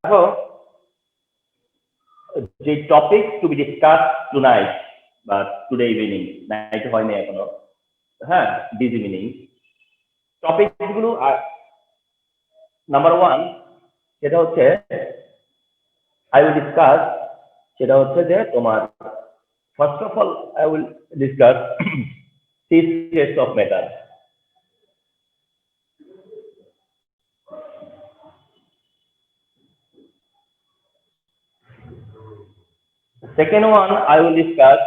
দেখো, যে topics to be discuss tonight বা টুডে ইভিনিং, নাইট হয়নি এখনো, হ্যাঁ, দিস ইভিনিং টপিকস গুলো। নাম্বার ওয়ান সেটা হচ্ছে আই উইল ডিসকাস, সেটা হচ্ছে যে তোমার first of all I will discuss three states of matter. Second one, I will discuss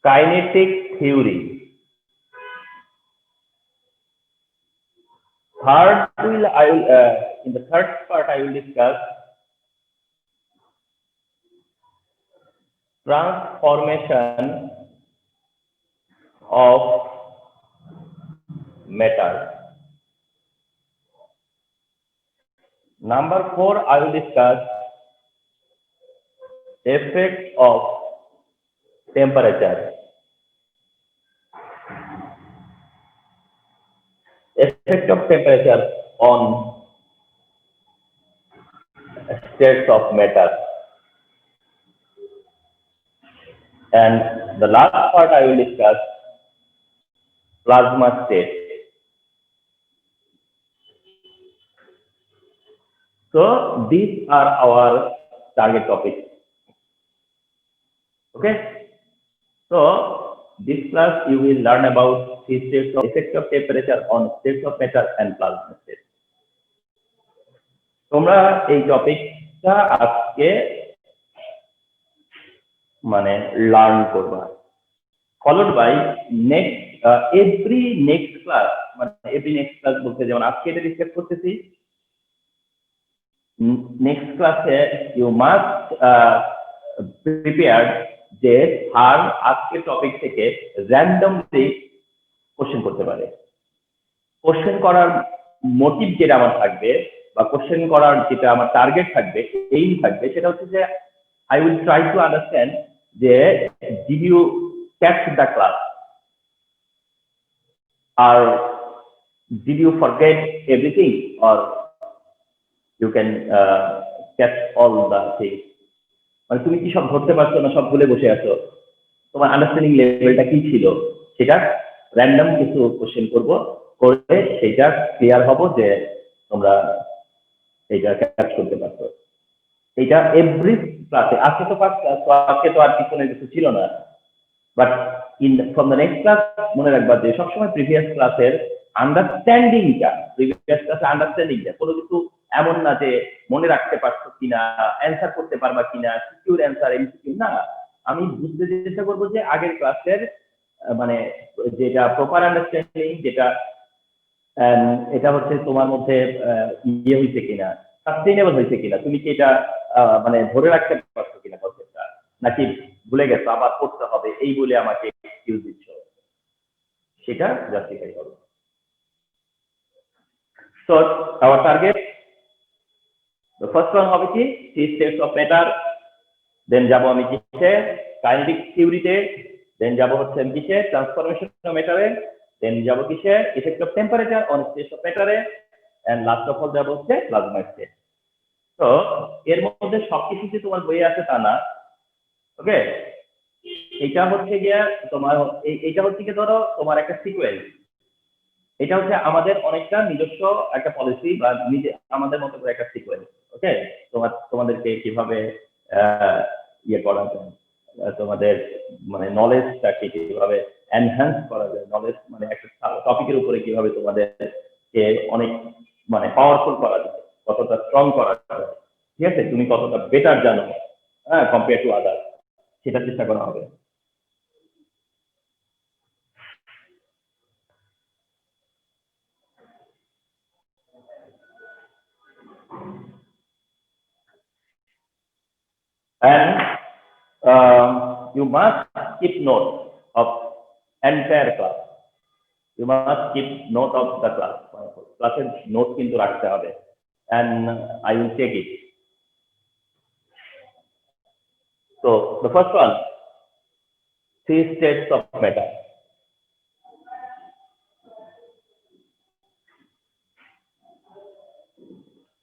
kinetic theory. Third, in the third part, I will discuss transformation of matter. Number four, I will discuss effect of temperature. Effect of temperature on states of matter. And the last part I will discuss plasma state. So these are our target topics. Okay. So this class you will learn about three states of effect of temperature on states of matter and plasma state. তোমরা এই টপিকটা আজকে মানে learn করবা, followed by next every next class, মানে every next class বলতে যেমন আজকে এটা ডিসকাস করতেছি, নেক্সট ক্লাসে ইউ মাস্ট প্রিপেয়ার যে স্যার আজকের টপিক থেকে র্যান্ডমলি কোশ্চেন করতে পারে। কোশ্চেন করার মোটিভ যেটা আমার থাকবে বা কোশ্চেন করার যেটা আমার টার্গেট থাকবে, এইম থাকবে, সেটা হচ্ছে যে I will try to understand যে did you catch the class আর did you forget everything or you can catch all the things. মানে তুমি কি সব ধরতে পারছো না, সব ভুলে বসে আছো, তোমার আন্ডারস্ট্যান্ডিং লেভেলটা কি ছিল, সেটা র্যান্ডম কিছু কোশ্চেন করবো, করে সেটা ক্লিয়ার হবো যে তোমরা এইটা ক্যাচ করতে পারছো। এইটা এভরি ক্লাসে, আজকে তো ফার্স্ট ক্লাস, তো আজকে তো আর পিছনের কিছু ছিল না, but from the next class মনে রাখবা যে সবসময় প্রিভিয়াস ক্লাসের আন্ডারস্ট্যান্ডিংটা, প্রিভিয়াস ক্লাসের আন্ডারস্ট্যান্ডিংটা কোনো কিছু এমন না যে মনে রাখতে পারছো কিনা, অ্যান্সার করতে পারবা কিনা, সিকিউর অ্যান্সার এমসিকিউ না, আমি বুঝতে চেষ্টা করবো যে আগের ক্লাসের মানে যেটা প্রপার আন্ডারস্ট্যান্ডিং, যেটা এটা হচ্ছে তোমার মধ্যে ইয়ে হয়েছে কিনা, সাস্টেইনেবল হয়েছে কিনা, তুমি কি এটা মানে ধরে রাখতে পারছো কিনা কনসেপ্টটা, নাকি ভুলে গেছো আবার পড়তে হবে এই বলে আমাকে এক্সকিউজ দিচ্ছ, সেটা জাস্টিফাই করো। So our target, the first one হবে কি থ্রি স্টেটস অফ ম্যাটার, দেন যাবো আমি কিসে কাইনেটিক থিওরিতে, দেন যাবো হচ্ছে আমি কিসে ট্রান্সফরমেশন অফ ম্যাটারে, দেন যাবো কিসে effect of temperature on states অফ ম্যাটারে, এন্ড লাস্ট অফ অল যাবো হচ্ছে প্লাজমা স্টেট। তো এর মধ্যে সবকিছু যে তোমার বইয়ে আছে তা না, ওকে। এটা হচ্ছে গিয়া তোমার এইটা হচ্ছে কি ধরো তোমার একটা সিকোয়েন্স, এটা হচ্ছে আমাদের অনেকটা নিজস্ব একটা পলিসি বা নিজে আমাদের মতো করে একটা সিকোয়েন্স, ওকে। তোমাদেরকে কিভাবে ইয়ে করা যায়, তোমাদের মানে নলেজটাকে কিভাবে এনহ্যান্স করা যায়, নলেজ মানে একটা টপিকের উপরে কিভাবে তোমাদেরকে অনেক মানে পাওয়ারফুল করা যায়, কতটা স্ট্রং করা যায়, ঠিক আছে, তুমি কতটা বেটার জানো, হ্যাঁ, কম্পেয়ার টু আদার, সেটা চেষ্টা করা হবে। And you must keep note of entire class. You must keep note of the class. Classের নোট কিন্তু রাখতে হবে, and I will take it. So the first one, three states of matter.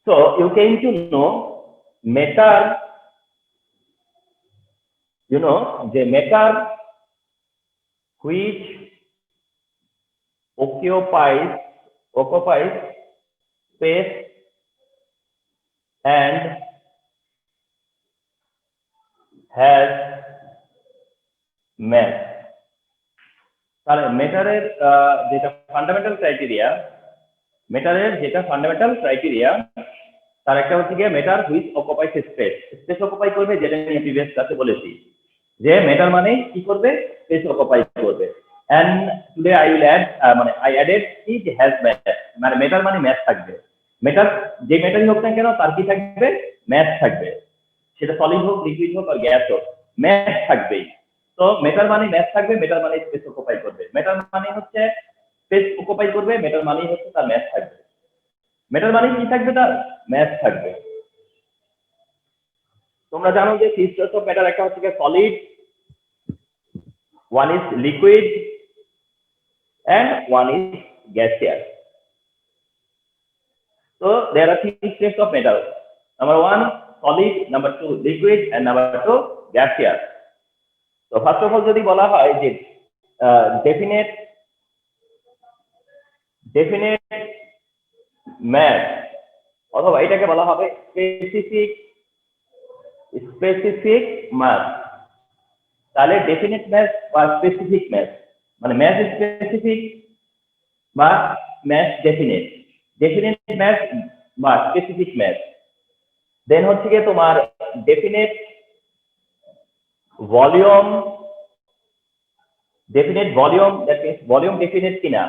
So you came to know matter, you know, the matter which occupies space and has mass. তাহলে মেটারের যেটা fundamental criteria তার একটা হচ্ছে গিয়ে মেটার which অকুপাইস space occupy করবে, যেটা নিয়ে previous ক্লাসে বলেছি যে মেটার মানে কি করবে, স্পেস অকুপাই করবে। And today I will add মানে I added it has mass, মানে মেটার মানে ম্যাস থাকবে। মেটার যে মেটারই হোক না কেন তার কি থাকবে, ম্যাস থাকবে, সেটা সলিড হোক, লিকুইড হোক আর গ্যাস হোক, ম্যাস থাকবেই। তো মেটার মানে ম্যাস থাকবে, মেটার মানে স্পেস অকুপাই করবে। মেটার মানে হচ্ছে স্পেস অকুপাই করবে, মেটার মানে হচ্ছে তার ম্যাস থাকবে। মেটার মানে কি থাকবে, তার ম্যাস থাকবে। তোমরা জানো যে থ্রি স্টেটস অফ ম্যাটার, একটা হচ্ছে solid, one is liquid and one is gaseous. So there are three states of matter. Number one solid, number two liquid and number two gaseous. So first of all যদি বলা হয় যে definite mass, অথবা এটাকে বলা হবে specific মাস। তাহলে definite mass বা স্পেসিফিক ম্যাস, মানে ম্যাস স্পেসিফিক বা ম্যাস ডেফিনিট, ডেফিনিট ম্যাস বা স্পেসিফিক ম্যাস। দেন হচ্ছে গিয়ে তোমার definite volume, that means volume definite কিনা,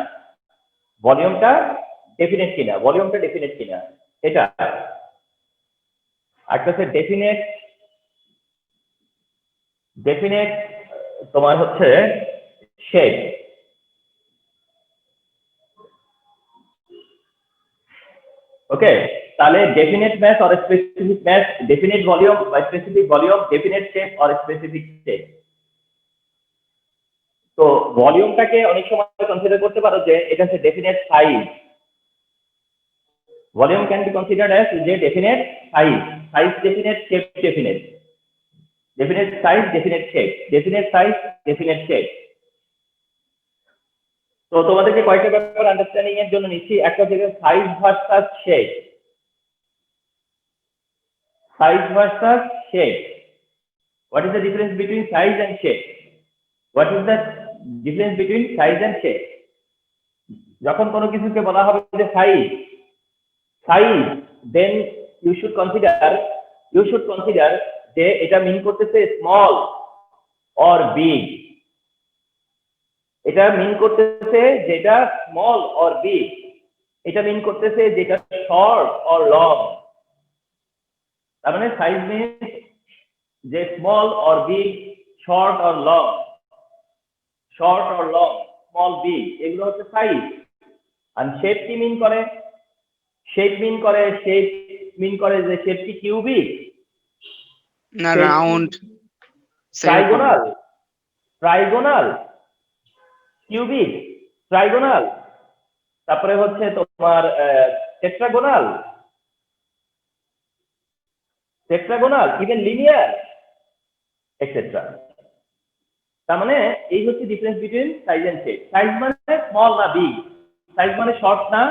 ভলিউমটা ডেফিনিট কিনা এটা। একটা হচ্ছে ডেফিনেট তোমার হচ্ছে শেপ। ওকে, তাহলে definite mass or specific mass, definite volume বা specific volume, definite shape or specific shape. তো ভলিউমটাকে অনেক সময় কনসিডার করতে পারো যে এটা হচ্ছে definite size. Volume can be considered as যে definite size, definite shape definite, definite size, definite shape, definite size, definite shape. তো তোমাদেরকে কয়েকটা ব্যাপার আন্ডারস্ট্যান্ডিং এর জন্য নিচ্ছি। একটা হচ্ছে size versus shape. Size versus shape, what is the difference between size and shape? What is the difference between size and shape? যখন কোনো কিছুকে বলা হবে যে size, then you should consider যে এটা মিন করতেছে স্মল অর বিগ, এটা মিন করতেছে যেটা স্মল অর বিগ, এটা মিন করতেছে যেটা শর্ট অর লং। তার মানে সাইজ মিনস যে small or big, short or long, small big, এগুলো হচ্ছে সাইজ। আর শেপ কি মিন করে? শেপ মিন করে যে শেপ কি কিউবিক না রাউন্ড, ট্রাইগোনাল, কিউবিক, ট্রাইগোনাল, তারপরে হচ্ছে তোমার টেট্রাগোনাল, ইভেন লিনিয়ার এটসেট্রা। তার মানে এই হচ্ছে difference between size and shape. Size মানে স্মল না বিগ, সাইজ মানে শর্ট না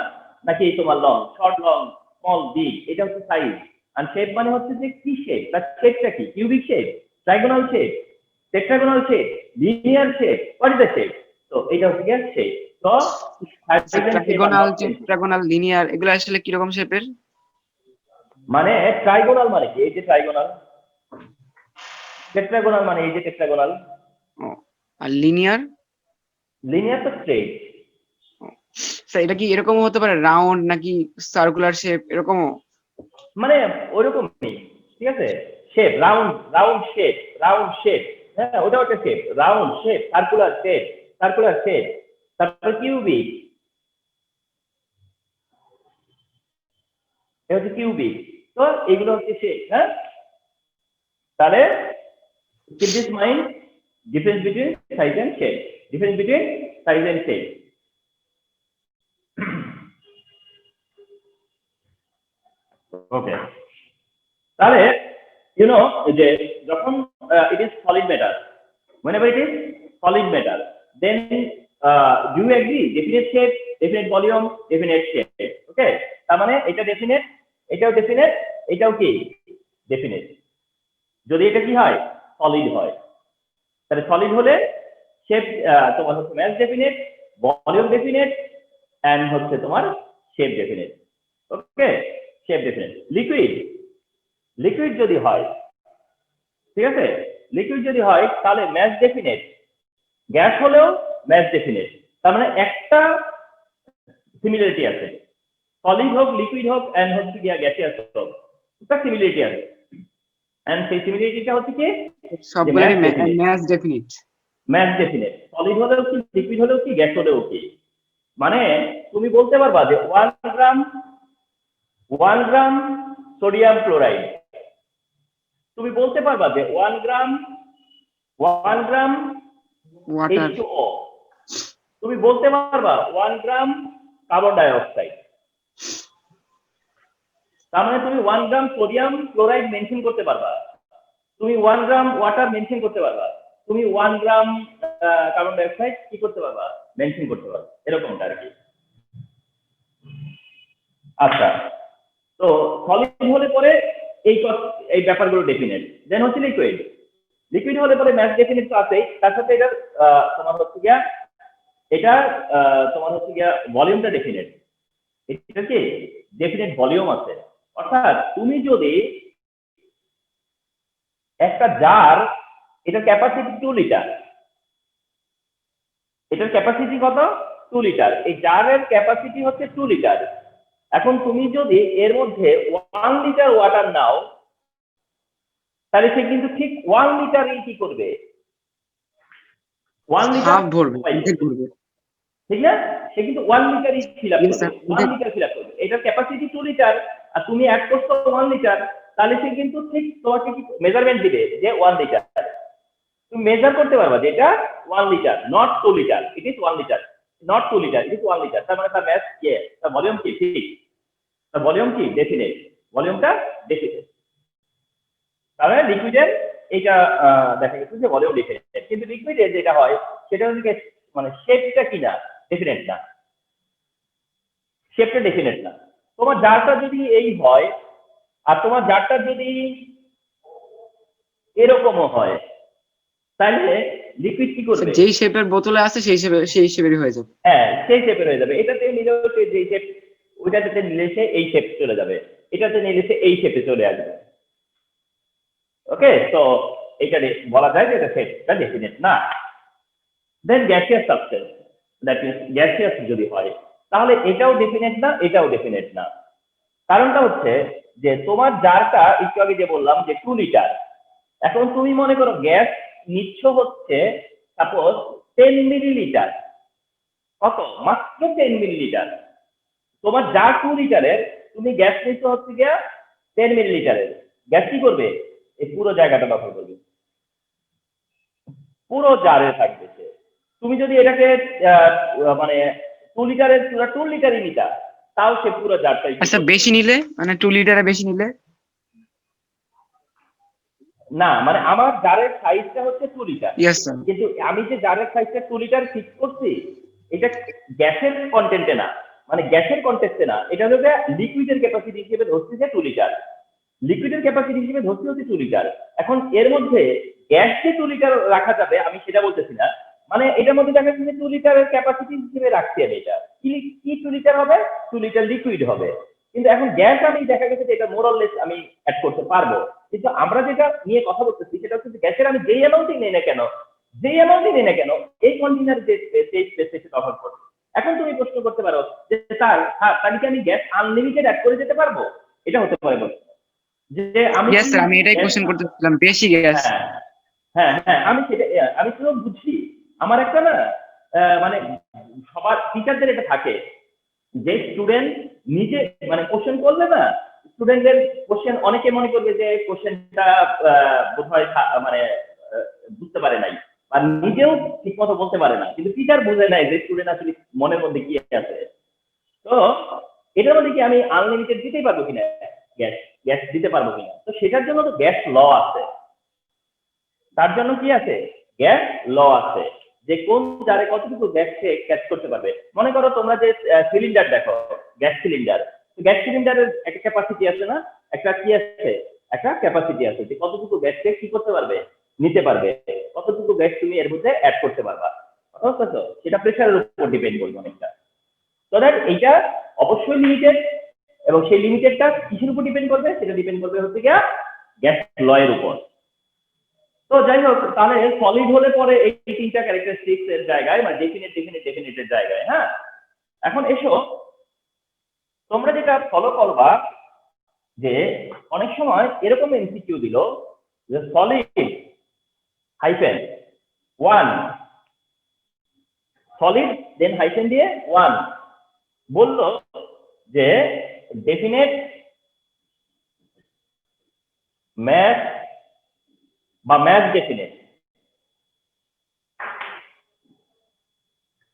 নাকি তোমার long, short long small big, এটা হচ্ছে সাইজ। আর শেপ মানে হচ্ছে যে কি শেপ, তার শেপটা কি, cubic shape, trigonal shape, tetragonal shape, linear shape, what is the shape? তো এটা হচ্ছে কি শেপ। তো ট্রাইগোনাল, টেট্রাগোনাল, লিনিয়ার এগুলো আসলে কি রকম শেপের? মানে ট্রাইগোনাল মানে কি, এই যে ট্রাইগোনাল, টেট্রাগোনাল মানে এই যে টেট্রাগোনাল, আর লিনিয়ার তো স্ট্রেট। স্যার এটা কি এরকম হতে পারে, রাউন্ড নাকি সার্কুলার শেপ এরকমও? মানে ওইরকম নেই, ঠিক আছে। শেপ, রাউন্ড শেপ, হ্যাঁ ওটা একটা shape, round shape, circular shape, তারপর কিউবিক, এটা হচ্ছে কিউবিক। তো এগুলো হচ্ছে শেপ। হ্যাঁ, তাহলে keep this mind, difference between size and shape, ওকে, তাহলে যে যখন it is solid matter, whenever it is solid matter, then do you agree definite shape, definite volume, definite shape? Okay, তার মানে এটা definite, এটাও definite, এটাও কি definite। যদি এটা কি হয়, সলিড হয়, তাহলে সলিড হলে শেপ তোমার হচ্ছে mass definite, volume definite, and হচ্ছে তোমার shape definite. Okay, shape definite. Liquid, liquid যদি হয়, ঠিক আছে, লিকুইড যদি হয় তাহলে ম্যাস ডেফিনেট, গ্যাস হলেও ম্যাস ডেফিনেট। তার মানে একটা সিমিলারিটি আছে, সলিড হোক, লিকুইড হোক, এন্ড হচ্ছে গিয়া গ্যাসিয়াস হোক, একটা সিমিলারিটি আছে। এন্ড সেই সিমিলারিটিটা হচ্ছে কি, সবগুলোরই mass definite. Mass definite, solid হলেও কি, লিকুইড হলেও কি, গ্যাস হলেও কি। মানে তুমি বলতে পারবা যে 1 গ্রাম সোডিয়াম ক্লোরাইড, তুমি বলতে পারবা যে 1 গ্রাম ওয়াটার, H2O, তুমি বলতে পারবা 1 গ্রাম কার্বন ডাই অক্সাইড। তার মানে তুমি 1 গ্রাম সোডিয়াম ক্লোরাইড মেনশন করতে পারবা, তুমি 1 গ্রাম ওয়াটার মেনশন করতে পারবা, তুমি 1 গ্রাম কার্বন ডাই অক্সাইড কি করতে পারবা, মেনশন করতে পারবা, এরকমটা আর কি। আচ্ছা, তো সলিড হলে পরে এই ব্যাপারগুলো ডেফিনেট। দেন হচ্ছে লিকুইড, লিকুইড হলে পরে ম্যাস ডেফিনেট তো আছেই, তার সাথে এটা তোমার হচ্ছে গিয়া, এটা তোমার হচ্ছে গিয়া ভলিউমটা ডেফিনেট, এটা কি ডেফিনেট ভলিউম আছে। অর্থাৎ তুমি যদি একটা জার, এটার ক্যাপাসিটি 2 লিটার, এটার ক্যাপাসিটি কত, 2 লিটার, এই জারের ক্যাপাসিটি হচ্ছে 2 লিটার। এখন তুমি যদি এর মধ্যে 1 লিটার ওয়াটার নাও, তাহলে সে কিন্তু ঠিক 1 লিটারই কি করবে, 1 লিটার ভরবে, ঠিক না, সে কিন্তু 1 লিটারই ফিল আপ করবে, 1 লিটার ফিল আপ করবে। এটার ক্যাপাসিটি 2 লিটার, আর তুমি অ্যাড করছো 1 লিটার, তাহলে সে কিন্তু ঠিক তোমাকে কি মেজারমেন্ট দিবে যে 1 লিটার। তুমি মেজার করতে পারবা যে এটা 1 litre, not 2 litre, it is 1 litre, not 2 litre, it is 1 litre. তার মানে তার ম্যাস কি, তার ভলিউম কি, ঠিক, তার ভলিউম কি ডেফিনেট, ভলিউমটা ডেফিনেট। তাহলে লিকুইডের এটা দেখা গেছে যে ভলিউম ডেফিনেট, কিন্তু লিকুইডের যেটা হয় সেটা হচ্ছে মানে শেপটা কি না, ডেফিনেট না, শেপটা ডেফিনেট না। তোমার জারটা যদি এই হয়, আর তোমার জারটা যদি এরকমও হয়, তাহলে লিকুইড কি করবে, যেই শেপের বোতলে আছে সেই শেপেরই হয়ে যাবে। হ্যাঁ, সেই শেপের হয়ে যাবে। এটাতে নিলেও যে শেপ, ওইটাতে নিলে সে এই শেপ চলে যাবে, এটাতে নিলে সে এই শেপে চলে আসবে। ওকে, তো এটা বলা যায় যে এটা শেপটা ডেফিনেট না। Then gaseous substance, that means gaseous যদি হয়, তাহলে এটাও ডেফিনেট না, এটাও ডেফিনেট না। কারণটা হচ্ছে যে তোমার জারটা একটু আগে যে বললাম যে 2 লিটার, এখন তুমি মনে করো গ্যাস নিচ্ছ হচ্ছে সাপোজ 10 মিলিলিটার, কত, মাত্র 10 মিলিলিটার। তোমার জার 2 লিটারের, তুমি গ্যাস নিচ্ছ হচ্ছে গিয়া 10 মিলিলিটারের, গ্যাস কি করবে, এই পুরো জায়গাটা দখল করবে, পুরো জারে থাকবে সে। তুমি যদি এটাকে মানে 2 লিটারের পুরো 2 লিটারই নিতা, তাও সে পুরো জারটাই। আচ্ছা, বেশি নিলে মানে 2 লিটারে বেশি নিলে না, মানে আমার জারের সাইজটা হচ্ছে 2 লিটার, ইয়েস স্যার, কিন্তু আমি যে জারের সাইজটা 2 লিটার ফিক্স করছি, এটা গ্যাসের কন্টেন্টে না, মানে গ্যাসের কন্টেন্টে না, এটা হলো লিকুইডের ক্যাপাসিটি হিসেবে ধরছি যে 2 লিটার, লিকুইডের ক্যাপাসিটি হিসেবে ধরছি হচ্ছে 2 লিটার। এখন এর মধ্যে গ্যাস যে 2 লিটার রাখা যাবে আমি সেটা বলতেছি না, মানে এটার মধ্যে দেখা যাচ্ছে 2 লিটারের ক্যাপাসিটি হিসেবে রাখছি আমি। এটা কি 2 লিটার হবে, 2 লিটার লিকুইড হবে। কিন্তু এখন গ্যাস আমি দেখা গেছে যে এটা মোর অর লেস আমি অ্যাড করতে পারবো, কিন্তু আমরা যেটা নিয়ে কথা বলতেছি সেটা হচ্ছে গ্যাসের আমি যেই অ্যামাউন্টই নেই না কেন, এই কন্টেইনার যে স্পেসে কভার করবে। এখন তুমি প্রশ্ন করতে পারো যে স্যার, তাহলে কি আমি গ্যাস আনলিমিটেড অ্যাড করে যেতে পারবো? এটা হতে পারে যে আমি, ইয়েস স্যার, আমি এটাই কোশ্চেন করতেছিলাম, বেশি গ্যাস। হ্যাঁ, আমি সেটা, আমি তো বুঝছি। আমার একটা না মানে সবার টিচারদের এটা থাকে যে স্টুডেন্ট নিজে মানে কোশ্চেন করলে না, স্টুডেন্টদের কোশ্চেন অনেকে মনে করবে যে কোশ্চেনটা বোধহয় মানে বুঝতে পারে নাই, আর নিজেও ঠিক মতো বলতে পারে না, কিন্তু টিচার বুঝে নাই যে স্টুডেন্ট আসলে মনের মধ্যে কি আছে। তো এটার মধ্যে কি আমি আনলিমিটেড দিতেই পারবো কিনা? গ্যাস গ্যাস দিতে পারবো কিনা। তো সেটার জন্য তো গ্যাস ল আছে, তার জন্য কি আছে, গ্যাস ল আছে, যে কোন জারে কতটুকু গ্যাস ক্যাচ করতে পারবে। মনে করো তোমরা যে সিলিন্ডার দেখো, গ্যাস সিলিন্ডার, গ্যাস সিলিন্ডারের একটা ক্যাপাসিটি আছে না, একটা কি আছে, একটা ক্যাপাসিটি আছে, যে কতটুকু গ্যাসকে কি করতে পারবে, নিতে পারবে, কতটুকু গ্যাস তুমি এর মধ্যে অ্যাড করতে পারবা, বুঝছো? সেটা প্রেসারের উপর ডিপেন্ড করবে অনেকটা। তো দ্যাট এইটা অবশ্যই লিমিটেড, এবং সেই লিমিটেডটা কিসের উপর ডিপেন্ড করবে, সেটা ডিপেন্ড করবে হচ্ছে গিয়া গ্যাস ল এর উপর। তো যাই হোক, তাহলে সলিড হলে পরে এই তিনটা ক্যারেক্টারিস্টিক্স এর জায়গায়, মানে ডেফিনিটের জায়গায়। হ্যাঁ, এখন এসো তোমরা যেটা ফলো করবা, যে অনেক সময় এরকম এমসিকিউ দিল যে solid hyphen 1, solid then hyphen দিয়ে 1, বললো যে ডেফিনেট ম্যাথ বা math definite,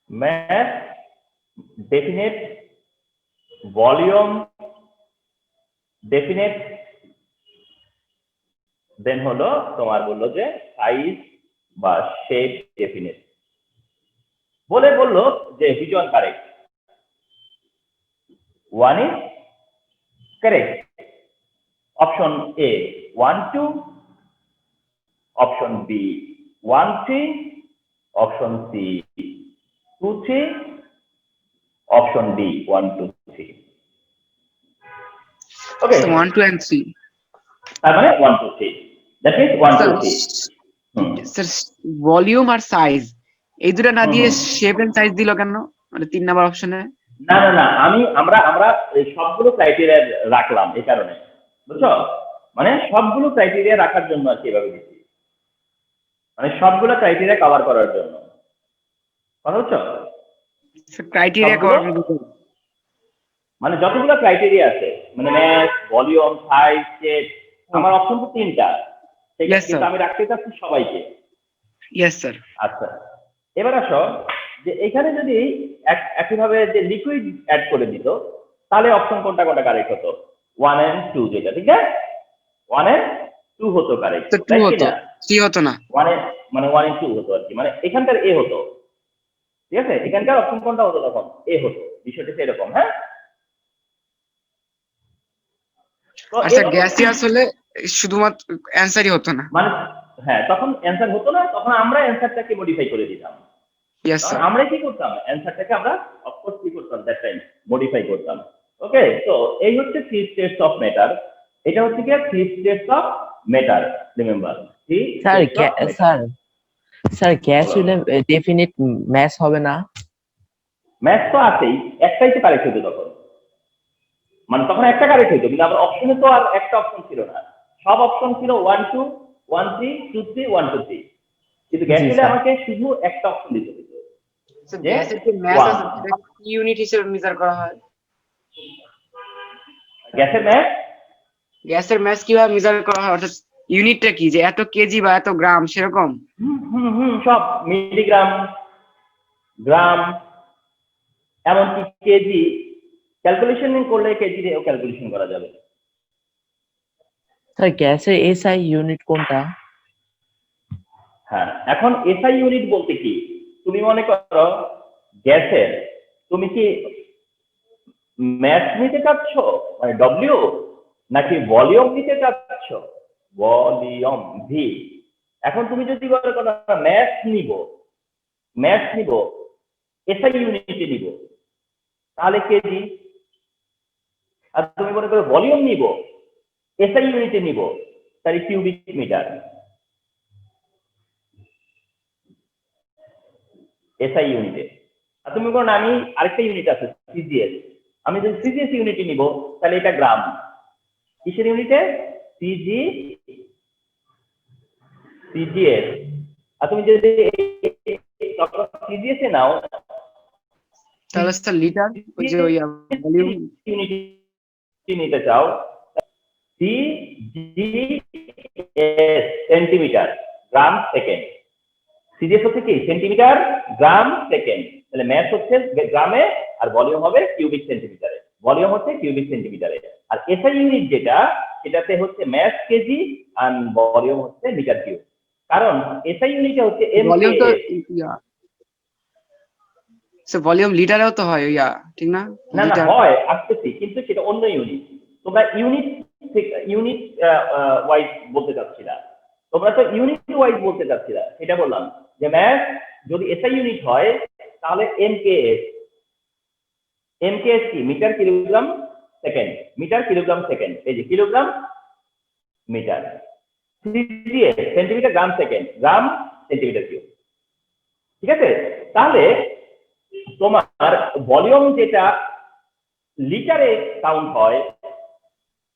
math definite, volume definite, then হলো তোমার বললো যে সাইজ বা শেপ ডেফিনেট, বলে বললো যে which one correct. 1 is correct. Option A 1 2, option B 1 3, option C 2 3, option D 1 2 3. Okay, So 1 2 and 3 তার মানে 1 2 3, that means 1 2 3. Sir volume R size এই দুটো না দিয়ে শেপ এন্ড সাইজ দিল কেন, মানে 3 নাম্বার অপশনে? না না না, আমরা এই সবগুলো ক্রাইটেরিয়া রাখলাম এই কারণে, বুঝছো? মানে সবগুলো ক্রাইটেরিয়া রাখার জন্য আর কি এভাবে দিচ্ছি, মানে সবগুলো ক্রাইটেরিয়া কভার করার জন্য, কথা বুঝছো? ক্রাইটেরিয়া কভার করতে, মানে যতগুলো ক্রাইটেরিয়া আছে, মানে ম্যাথ, ভলিউম, সাইজ, শেপ, আমার অপশন তো 3টা, ঠিক আছে, কিন্তু আমি রাখতে চাচ্ছি সবাইকে। Yes sir. আচ্ছা, এবার আসো যে এখানে যদি একইভাবে যে লিকুইড অ্যাড করে দিত, তাহলে অপশন কোনটা কোনটা কারেক্ট হতো? 1 and 2 যেটা, ঠিক আছে, 1 and 2 হতো কারেক্ট, তো 2 হতো, 3 হতো না, 1 and 2 হতো আর কি, মানে এখানকার এ হতো, ঠিক আছে, এখানকার অপশন কোনটা হতো তখন? এ হতো, বিষয়টা সেরকম। হ্যাঁ, আচ্ছা গ্যাসিয়াস হলে শুধুমাত্র অ্যানসারই হতো না, মানে হ্যাঁ, তখন অ্যান্সার হতো না, তখন আমরা অ্যান্সারটাকে মডিফাই করে দিতাম। Yes sir. আমরা কি করতাম, অ্যান্সারটাকে আমরা অফকোর্স কি করতাম, দ্যাট টাইম মডিফাই করতাম। ওকে, তো এই হচ্ছে 3 স্টেটস অফ ম্যাটার, এটা হচ্ছে কি 3 states of matter, remember. Sir gas হলে ডেফিনিট ম্যাথ হবে না? ম্যাথ তো আছেই, একটাই তো কারেক্ট হতো তখন, মানে তখন একটা কারেক্ট হতো, কিন্তু আমার অপশনে তো আর একটা অপশন ছিল না, সব অপশন ছিল 1 2 1 3 2 3 1 2 3, কিন্তু গ্যাস হলে আমাকে শুধু একটা অপশন দিতে হতো। স্যার গ্যাসের যে ম্যাস আছে সেটা কি ইউনিট হিসেবে মেজার করা হয়? গ্যাসের ম্যাস কিভাবে মেজার করা হয়, অর্থাৎ ইউনিটটা কি, যে এত কেজি বা এত গ্রাম সেরকম? সব মিলিগ্রাম, গ্রাম, এমনকি কেজি, ক্যালকুলেশন করলে কেজি দিয়েও ক্যালকুলেশন করা যাবে। স্যার গ্যাসের এসআই ইউনিট কোনটা? হ্যাঁ, এখন এসআই ইউনিট বলতে কি, তুমি মনে করো গ্যাসের, তুমি কি ম্যাস নিতে চাচ্ছ, মানে ডব্লিউ, নাকি ভলিউম নিতে চাচ্ছ, ভলিউম ভি। এখন তুমি যদি বলো ম্যাস নিব এসআই ইউনিটে নিব, তাহলে কেজি। আর তুমি মনে করো ভলিউম নিব এসআই ইউনিটে নিব, তাহলে কিউবিক মিটার। এসআই ইউনিটে। আর তুমি বলো আমি আরেকটা ইউনিট আছে সিজিএস, আমি যদি সিজিএস ইউনিটে নিব তাহলে এটা গ্রাম। কিসের ইউনিটে? সিজিএস। আর তুমি যদি সিজিএস এ নাও তাহলে স্যার লিটার, ওই যে ওই ভলিউম ইউনিট নিতে চাও, CGS centimetre gram second, CGS হচ্ছে কি সেন্টিমিটার গ্রাম সেকেন্ড, তাহলে ম্যাস হচ্ছে গ্রামে আর ভলিউম হবে কিউবিক সেন্টিমিটারে, ভলিউম হচ্ছে কিউবিক সেন্টিমিটারে। আর এসআই ইউনিট যেটা, সেটাতে হচ্ছে মাস কেজি আর ভলিউম হচ্ছে মিটার কিউব। কারণ এসআই ইউনিটে হচ্ছে ভলিউম তো এমকে। ভলিউম লিটারেও তো হয় ইয়া, ঠিক না? না না লিটার হয়, আসতেছি, কিন্তু সেটা অন্য ইউনিট। তোমরা ইউনিট ইউনিট ওয়াইজ বলতে চাচ্ছি না, তোমরা তো ইউনিট ওয়াইজ বলতে চাচ্ছি না, সেটা বললাম যে ম্যাথ যদি এসআই ইউনিট হয় তাহলে এমকেএস। এমকেএস কি? Metre kilogram second, metre kilogram second, এই যে kilogram metre. CGS centimetre gram second, gram centimetre cube. ঠিক আছে, তাহলে তোমার ভলিউম যেটা লিটারে কাউন্ট হয়,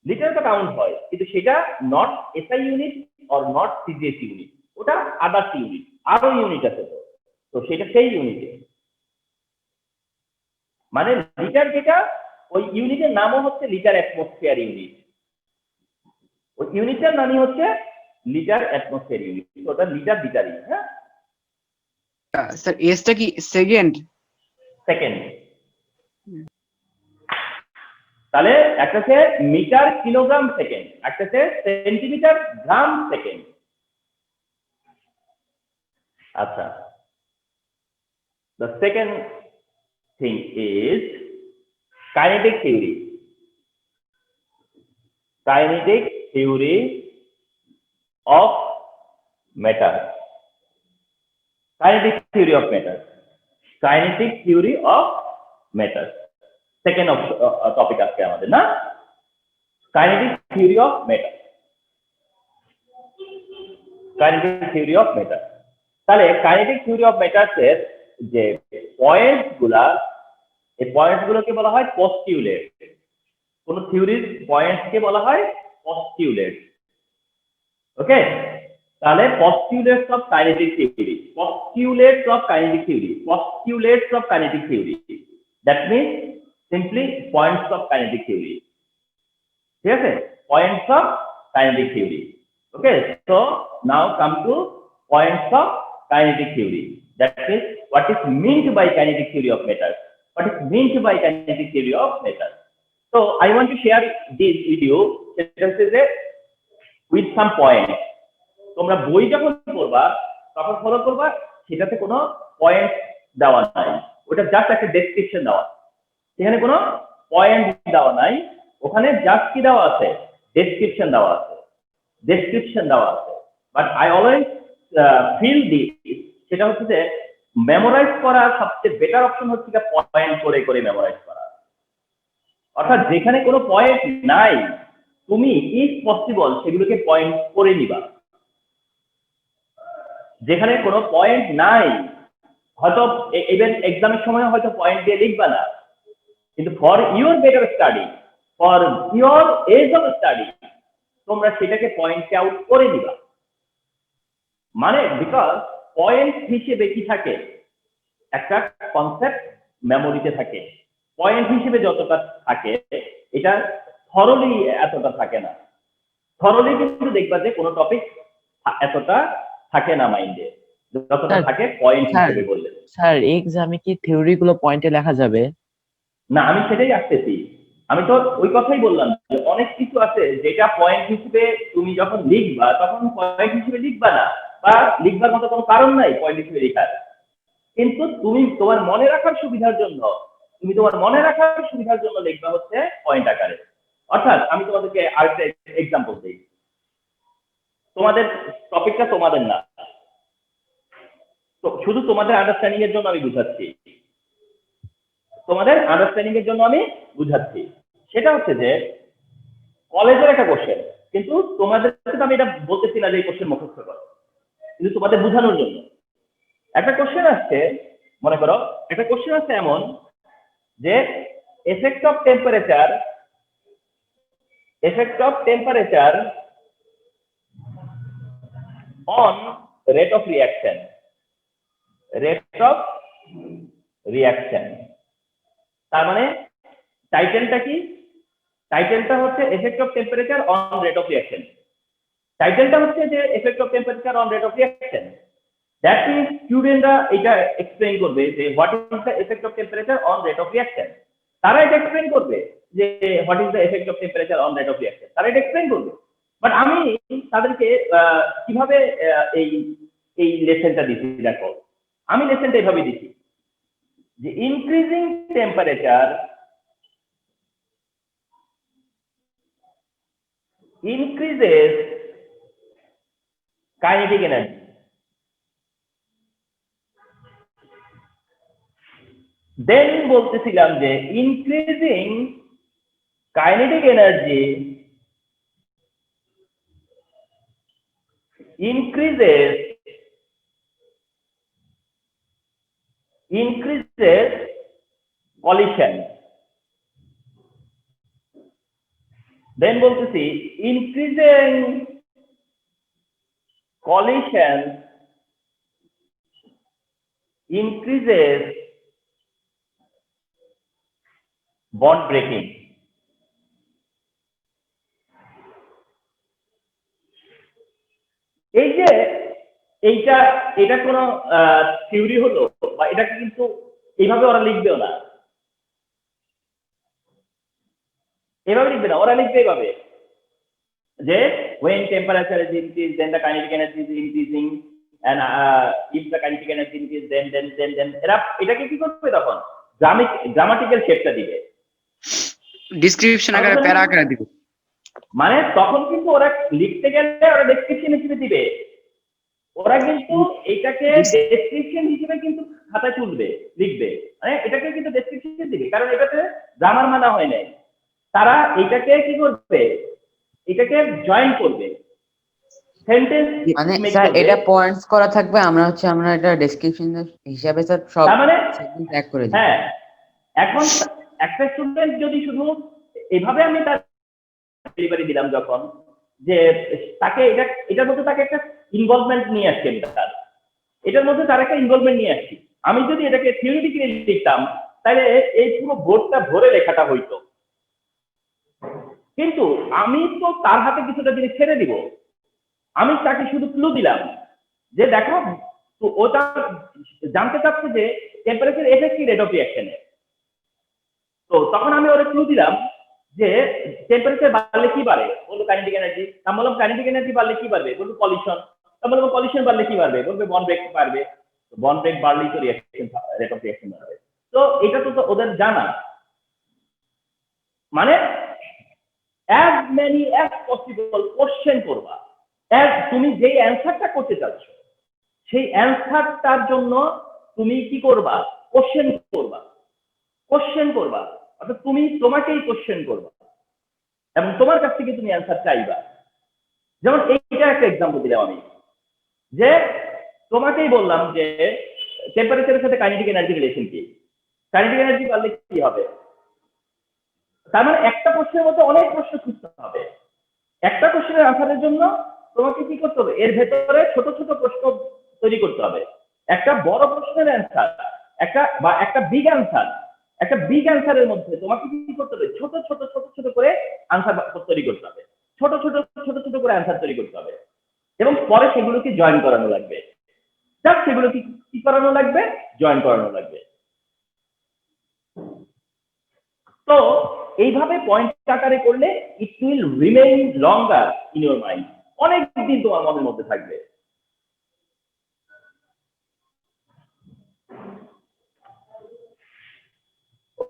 লিটারে তো কাউন্ট হয়, কিন্তু সেটা not SI unit or not CGS unit, ওটা আদার্স ইউনিট, আরো ইউনিট আছে। তো তো সেটা সেই ইউনিটে, মানে লিটার যেটা, ওই ইউনিটের নামও হচ্ছে লিটার অ্যাটমসফিয়ার ইউনিট, ওই ইউনিটটার নামই হচ্ছে লিটার অ্যাটমসফিয়ার ইউনিট, ওটা লিটার লিটারই। হ্যাঁ, স্যার এসটা কি সেকেন্ড? সেকেন্ড। তাহলে একটা হচ্ছে মিটার কিলোগ্রাম সেকেন্ড, একটা হচ্ছে সেন্টিমিটার গ্রাম সেকেন্ড। আচ্ছা, the second thing is kinetic theory. Kinetic theory of matter. Kinetic theory of matter. Kinetic theory of matter. Second topic আজকে আমাদের, না? Kinetic theory of matter. Kinetic theory of matter. তাহলে kinetic theory of matters এর যে points গুলা, এই points গুলোকে বলা হয় পস্টিউলেট। কোন থিওরির পয়েন্টস কে বলা হয় পস্টিউলেট। ওকে, তাহলে postulates of kinetic theory, postulates of kinetic theory, postulates of kinetic theory, that means simply points of kinetic theory. ঠিক আছে, points of kinetic theory. Okay, so now come to points of kinetic theory. That is, what is meant by kinetic theory of matter? What is meant by kinetic theory of matter? So I want to share this with you with some points. তোমরা বই যখন পড়বা তখন follow করবা, সেটাতে কোনো point দেওয়া নাই, ওটা জাস্ট একটা ডেসক্রিপশন দেওয়া, সেখানে কোনো পয়েন্ট দেওয়া নাই, ওখানে জাস্ট কি দেওয়া আছে? ডেসক্রিপশন দেওয়া আছে, ডেসক্রিপশন দেওয়া আছে। But I always feel this, সেটা হচ্ছে যে মেমোরাইজ করার সবচেয়ে বেটার অপশন হচ্ছে পয়েন্ট করে করে মেমোরাইজ করা। অর্থাৎ যেখানে কোনো পয়েন্ট নাই, তুমি ইফ পসিবল সেগুলোকে পয়েন্ট করে নিবা। যেখানে কোনো পয়েন্ট নাই, হয়তো ইভেন এক্সামের সময় হয়তো পয়েন্ট দিয়ে লিখবা না, কিন্তু for your better study, for your ease of study, তোমরা সেটাকে পয়েন্ট আউট করে নিবা। মানে বিকজ পয়েন্ট হিসেবে কি থাকে, একটা কনসেপ্ট মেমোরিতে থাকে, পয়েন্ট হিসেবে যতটা থাকে এটা থরলি এতটা থাকে না। থরলি কিন্তু দেখবা যে কোনো টপিক এতটা থাকে না মাইন্ডে, যতটা থাকে পয়েন্ট হিসেবে বললে। স্যার এক্সামে কি থিওরি গুলো পয়েন্টে লেখা যাবে? না, আমি সেটাই আসতেছি, আমি তো ওই কথাই বললাম যে অনেক কিছু আছে যেটা পয়েন্ট হিসেবে তুমি যখন লিখবা তখন পয়েন্ট হিসেবে লিখবা না, বা লিখবার মতো কোনো কারণ নাই পয়েন্ট হিসেবে লেখার, কিন্তু তুমি তোমার মনে রাখার সুবিধার জন্য, তুমি তোমার মনে রাখার সুবিধার জন্য লিখবা হচ্ছে পয়েন্ট আকারে। অর্থাৎ আমি তোমাদেরকে আরেকটা এক্সাম্পল দিই, তোমাদের টপিকটা তোমাদের না, তো শুধু তোমাদের আন্ডারস্ট্যান্ডিং এর জন্য আমি বুঝাচ্ছি, তোমাদের আন্ডারস্ট্যান্ডিং এর জন্য আমি বুঝাচ্ছি। সেটা হচ্ছে যে কলেজের একটা কোশ্চেন, কিন্তু তোমাদের আমি এটা বলতেছি না যে এই কোশ্চেন মুখস্থ করো, কিন্তু তোমাদের বোঝানোর জন্য একটা কোশ্চেন আসছে। মনে করো একটা কোশ্চেন আছে এমন যে effect of temperature, effect of temperature on rate of reaction, rate of reaction. তার মানে টাইটেলটা কি? টাইটেলটা হচ্ছে effect of temperature on rate of reaction. টাইটেলটা হচ্ছে যে effect of temperature on rate of reaction. That means স্টুডেন্টরা এটা এক্সপ্লেইন করবে যে what is the effect of temperature on rate of reaction, তারা এটা এক্সপ্লেইন করবে। যে what is the effect of temperature on rate of reaction, তারা এটা এক্সপ্লেইন করবে। বাট আমি তাদেরকে কিভাবে এই এই লেসনটা দিচ্ছি, দেখো আমি লেসনটা এইভাবে দিচ্ছি যে increasing temperature increases kinetic energy. Then বলতেছিলাম যে increasing kinetic energy increases collision. Then বলতেছি increasing collision increases bond breaking. এই যে এটা কোনো থিওরি হলো বা এটা কিন্তু এইভাবে ওরা লিখবেও না, এভাবে লিখবে না, ওরা লিখবে এইভাবে যে when temperature is increased then the kinetic energy is increasing and if the kinetic energy increases then এরা এটাকে কি করবে তখন গ্রামাটিক্যাল শেপটা দিবে, ডিসক্রিপশন আকারে প্যারা আকারে দিবে। মানে তখন কিন্তু ওরা লিখতে গেলে ওরা ডেসক্রিপশন হিসেবে দিবে, ওরা কিন্তু এটাকে ডেসক্রিপশন হিসেবে কিন্তু খাতায় তুলবে, লিখবে, মানে এটাকে কিন্তু ডেসক্রিপশন দিবে, কারণ এটাতে গ্রামার মানা হয় নাই। তারা এটাকে কি করবে, এটাকে জয়েন করবে, সেন্টেন্স মানে স্যার এটা পয়েন্টস করা থাকবে, আমরা এটা ডেসক্রিপশন হিসাবে স্যার সব মানে সেন্টেন্স ট্যাগ করে দিই। হ্যাঁ, এখন একটা স্টুডেন্ট যদি শুধু এইভাবে আমি তার ডেলিভারি দিলাম যখন, যে তাকে এটার মধ্যে তাকে একটা ইনভলভমেন্ট নিয়ে আসছি, তার এটার মধ্যে তার একটা ইনভলভমেন্ট নিয়ে আসছি, আমি যদি এটাকে থিওরিটিক্যালি লিখতাম তাহলে এই পুরো বোর্ডটা ভরে লেখাটা হইতো, কিন্তু আমি তো তার হাতে কিছুটা জিনিস ছেড়ে দিব, আমি তাকে শুধু ক্লু দিলাম যে দেখো ওটা জানতে চাচ্ছে যে টেম্পারেচার এফেক্ট কি রেট অফ রিঅ্যাকশনে, তো তখন আমি ওরা ক্লু দিলাম যে টেম্পারেচার বাড়লে কি বাড়ে, বলবো কাইনেটিক এনার্জি, আমি বললাম কাইনেটিক এনার্জি বাড়লে কি বাড়বে, বলবো পলিউশন, আমি বলবো পলিউশন বাড়লে কি বাড়বে, বলবে বন্ড ব্রেক বাড়বে, বন্ড ব্রেক বাড়লেই তো রিঅ্যাকশন রেট অফ রিঅ্যাকশন বাড়বে। তো এটা তো ওদের জানা, মানে as many as possible question করবা, তুমি যেই অ্যান্সারটা করতে চাচ্ছ সেই অ্যান্সারটার জন্য তুমি কি করবা, কোশ্চেন করবা, অর্থাৎ তুমি তোমাকেই কোশ্চেন করবা এবং তোমার কাছ থেকে তুমি অ্যান্সার চাইবা। যেমন এইটা একটা এক্সাম্পল দিলাম আমি, যে তোমাকেই বললাম যে টেম্পারেচারের সাথে কাইনেটিক এনার্জি রিলেশন কি, কাইনেটিক এনার্জি বাড়লে কি হবে, তার মানে একটা প্রশ্নের মধ্যে অনেক প্রশ্ন খুঁজতে হবে, একটা কোশ্চেনের আনসারের জন্য তোমাকে কি করতে হবে, এর ভেতরে ছোট ছোট প্রশ্ন তৈরি করতে হবে, একটা বড় প্রশ্নের অ্যান্সার একটা বিগ অ্যান্সারের মধ্যে তোমাকে কি করতে হবে, ছোট ছোট করে আনসার তৈরি করতে হবে, ছোট ছোট করে অ্যান্সার তৈরি করতে হবে, এবং পরে সেগুলোকে জয়েন করানো লাগবে, জাস্ট সেগুলো কি করানো লাগবে, জয়েন করানো লাগবে। তো এইভাবে পয়েন্ট আকারে করলে it will remain longer in your mind, অনেক দিন তোমার মনের মধ্যে থাকবে।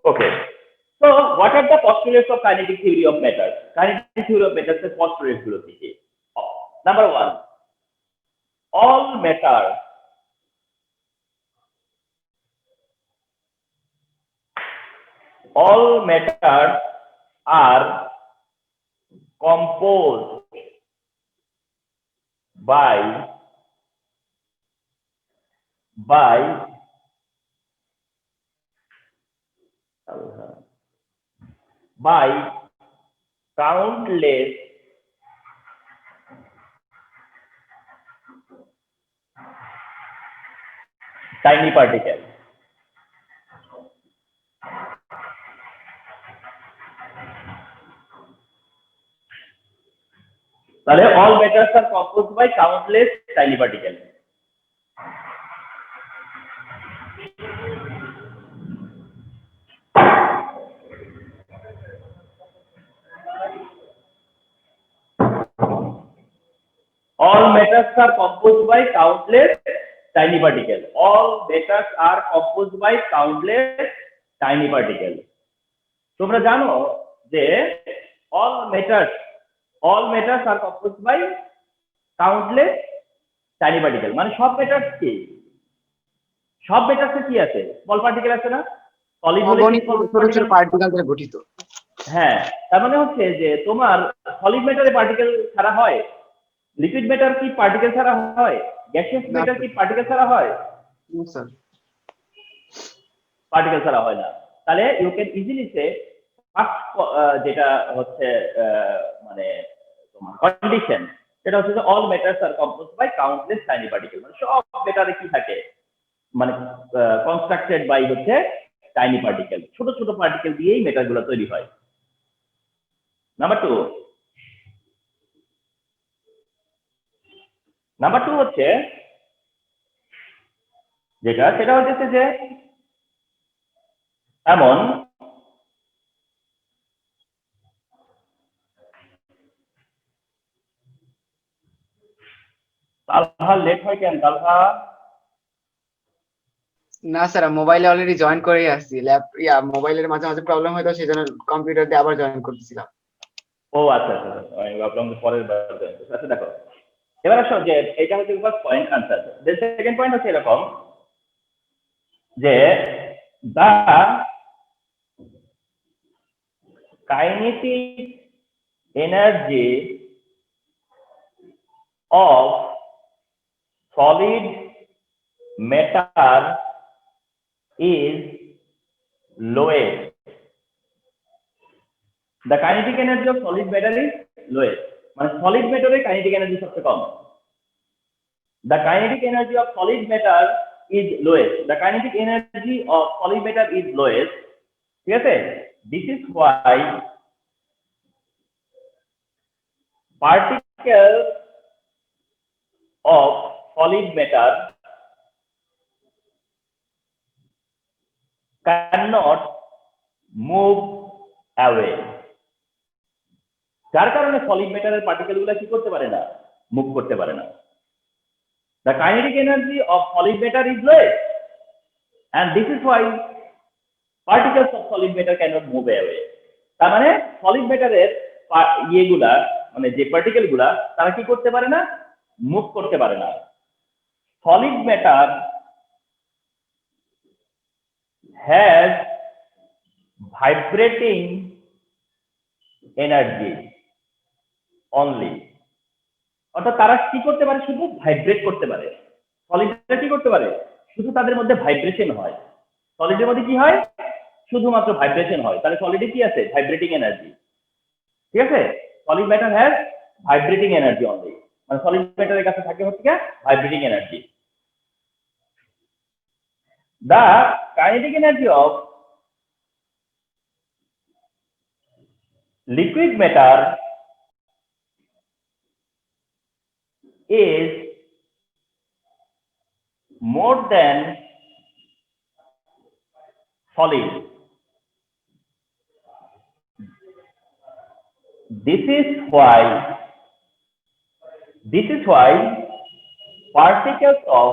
ওকে, so what are the postulates of kinetic theory of matter? Kinetic theory of matter এর postulates গুলো কি কি? Number 1, all matter are composed by countless tiny particles. তাহলে all matters are composed by countless tiny particles. matters are composed by countless tiny particles. All matters are composed by countless tiny particles. তোমরা জানো যে all matters are composed by countless tiny particles, মানে সব matters কি, সব matters কি আছে, small particle আছে না, সলিড হলে অগণিত ছোট ছোট পার্টিকেল দ্বারা গঠিত। হ্যাঁ, তার মানে হচ্ছে যে তোমার সলিড ম্যাটারে পার্টিকেল ছাড়া হয়, লিকুইড ম্যাটার কি পার্টিকেল ছাড়া হয়, গ্যাসিয়াস ম্যাটার কি পার্টিকেল ছাড়া হয়, স্যার পার্টিকেল ছাড়া হয় না। তাহলে you can easily say first যেটা হচ্ছে মানে তোমার কন্ডিশন, সেটা হচ্ছে যে all matters are composed by countless tiny particle, মানে সব ম্যাটারে কি থাকে, মানে কনস্ট্রাক্টেড বাই হচ্ছে টাইনি পার্টিকেল, ছোট ছোট পার্টিকেল দিয়েই ম্যাটারগুলো তৈরি হয়। নাম্বার টু হচ্ছে যেটা, সেটা হচ্ছে যে এমন তালহা লেট হয় কেন তালহা? না স্যার, মোবাইলে অলরেডি জয়েন করে আসছি, মোবাইলের মাঝে মাঝে প্রবলেম হয় তো সেই জন্য কম্পিউটার দিয়ে আবার জয়েন করতেছিলাম। ও আচ্ছা আচ্ছা, আমি ভাবলাম যে পরের বার। আচ্ছা দেখো, এবার আসো যে এটা হচ্ছে first point answer. Then second point হচ্ছে এরকম যে the kinetic energy of solid matter is lowest. The kinetic energy of solid matter is lowest. মানে solid matter এর kinetic energy সবচেয়ে কম। The kinetic energy of solid matter is lowest. The kinetic energy of solid matter is lowest. ঠিক আছে? This is why particles of solid matter cannot move away. যার কারণে solid ম্যাটারের particle গুলা কি করতে পারে না, মুভ করতে পারে না। The kinetic energy of solid matter is lowest, and this is why particles of solid matter cannot move away. তার মানে সলিড ম্যাটারের ইয়েগুলা, মানে যে পার্টিকেল গুলা, তারা কি করতে পারে না, মুভ করতে পারে না। Solid matter has vibrating energy only, অর্থাৎ তারা কি করতে পারে, শুধু ভাইব্রেট করতে পারে। সলিডটা কি করতে পারে, শুধু তাদের মধ্যে ভাইব্রেশন হয়। সলিডের মধ্যে কি হয়, শুধুমাত্র ভাইব্রেশন হয়। তাহলে সলিডে কি আছে, ভাইব্রেটিং এনার্জি। ঠিক আছে, solid matter has vibrating energy only, মানে সলিড ম্যাটারের কাছে থাকে হচ্ছে vibrating energy. The kinetic energy of liquid matter is more than solid. This is why particles of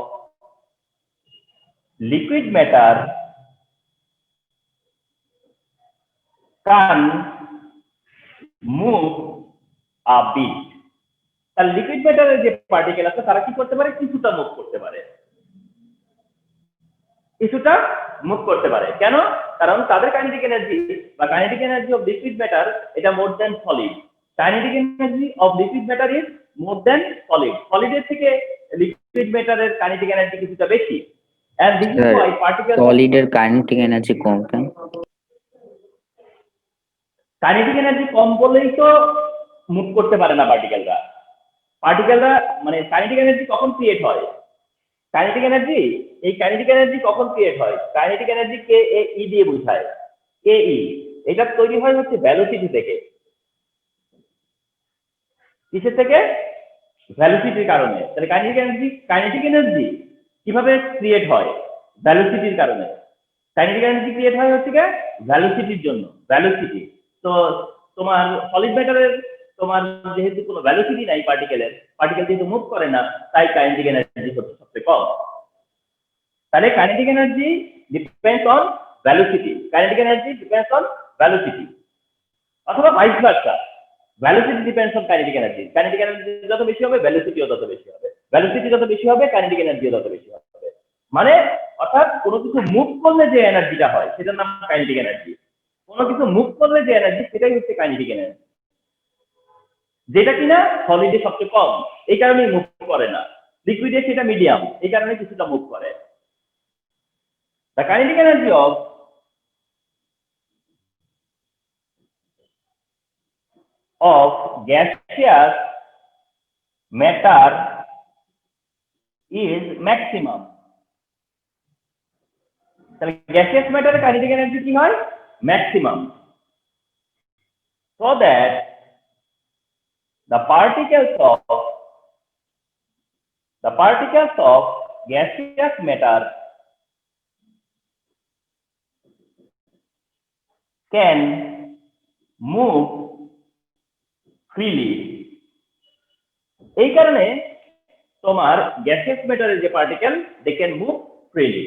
liquid matter can move a bit. তার liquid ম্যাটারের যে particle আছে তারা কি করতে পারে, কিছুটা মুভ করতে পারে, কিছুটা মুভ করতে পারে। কেন? কারণ তাদের কাইনেটিক এনার্জি বা kinetic energy of liquid matter এটা more than solid. Kinetic energy of liquid matter is more than solid. সলিডের থেকে লিকুইড ম্যাটারের কাইনেটিক এনার্জি কিছুটা বেশি। And this is why particles সলিডের কাইনেটিক এনার্জি কম কেন? কাইনেটিক এনার্জি কম বলেই তো মুভ করতে পারে না পার্টিকেলরা। মানে কাইনেটিক এনার্জি কখন ক্রিয়েট হয়, কাইনেটিক এনার্জি, এই কাইনেটিক এনার্জি কখন ক্রিয়েট হয়, কাইনেটিক এনার্জি কে ই দিয়ে বোঝায়, কে ই। এটা তৈরি হয় হচ্ছে ভেলোসিটি থেকে। কিসের থেকে? ভেলোসিটির কারণে। তাহলে কাইনেটিক এনার্জি কিভাবে ক্রিয়েট হয়, ভেলোসিটির কারণে। কাইনেটিক এনার্জি ক্রিয়েট হয় হচ্ছে ভেলোসিটির জন্য, ভেলোসিটি। তো তোমার সলিড ম্যাটারের তোমার যেহেতু কোনো ভ্যালোসিটি নাই পার্টিকেল যেহেতু মুভ করে না, তাই কাইনেটিক এনার্জি হচ্ছে সবচেয়ে কম। তাহলে kinetic energy depends on velocity, অথবা vice versa, velocity depends on kinetic energy যত বেশি হবে ভ্যালোসিটিও তত বেশি হবে, ভ্যালোসিটি যত বেশি হবে কাইনেটিক এনার্জিও তত বেশি হবে। মানে অর্থাৎ কোনো কিছু মুভ করলে যে এনার্জিটা হয় সেটার নাম কাইনেটিক এনার্জি, কোনো কিছু মুভ করলে যে এনার্জি সেটাই হচ্ছে কাইনেটিক এনার্জি, যেটা কিনা সলিডে সবচেয়ে কম, এই কারণেই মুভ করে না। লিকুইডে সেটা মিডিয়াম, এই কারণে কিছুটা মুভ করে। The kinetic energy of gaseous matter is maximum. তাহলে gaseous matter এর kinetic energy কি হয়? Maximum. So that the particles of gaseous matter can move freely. এই কারণে তোমার গ্যাসিয়াস ম্যাটারের যে particle they can move freely,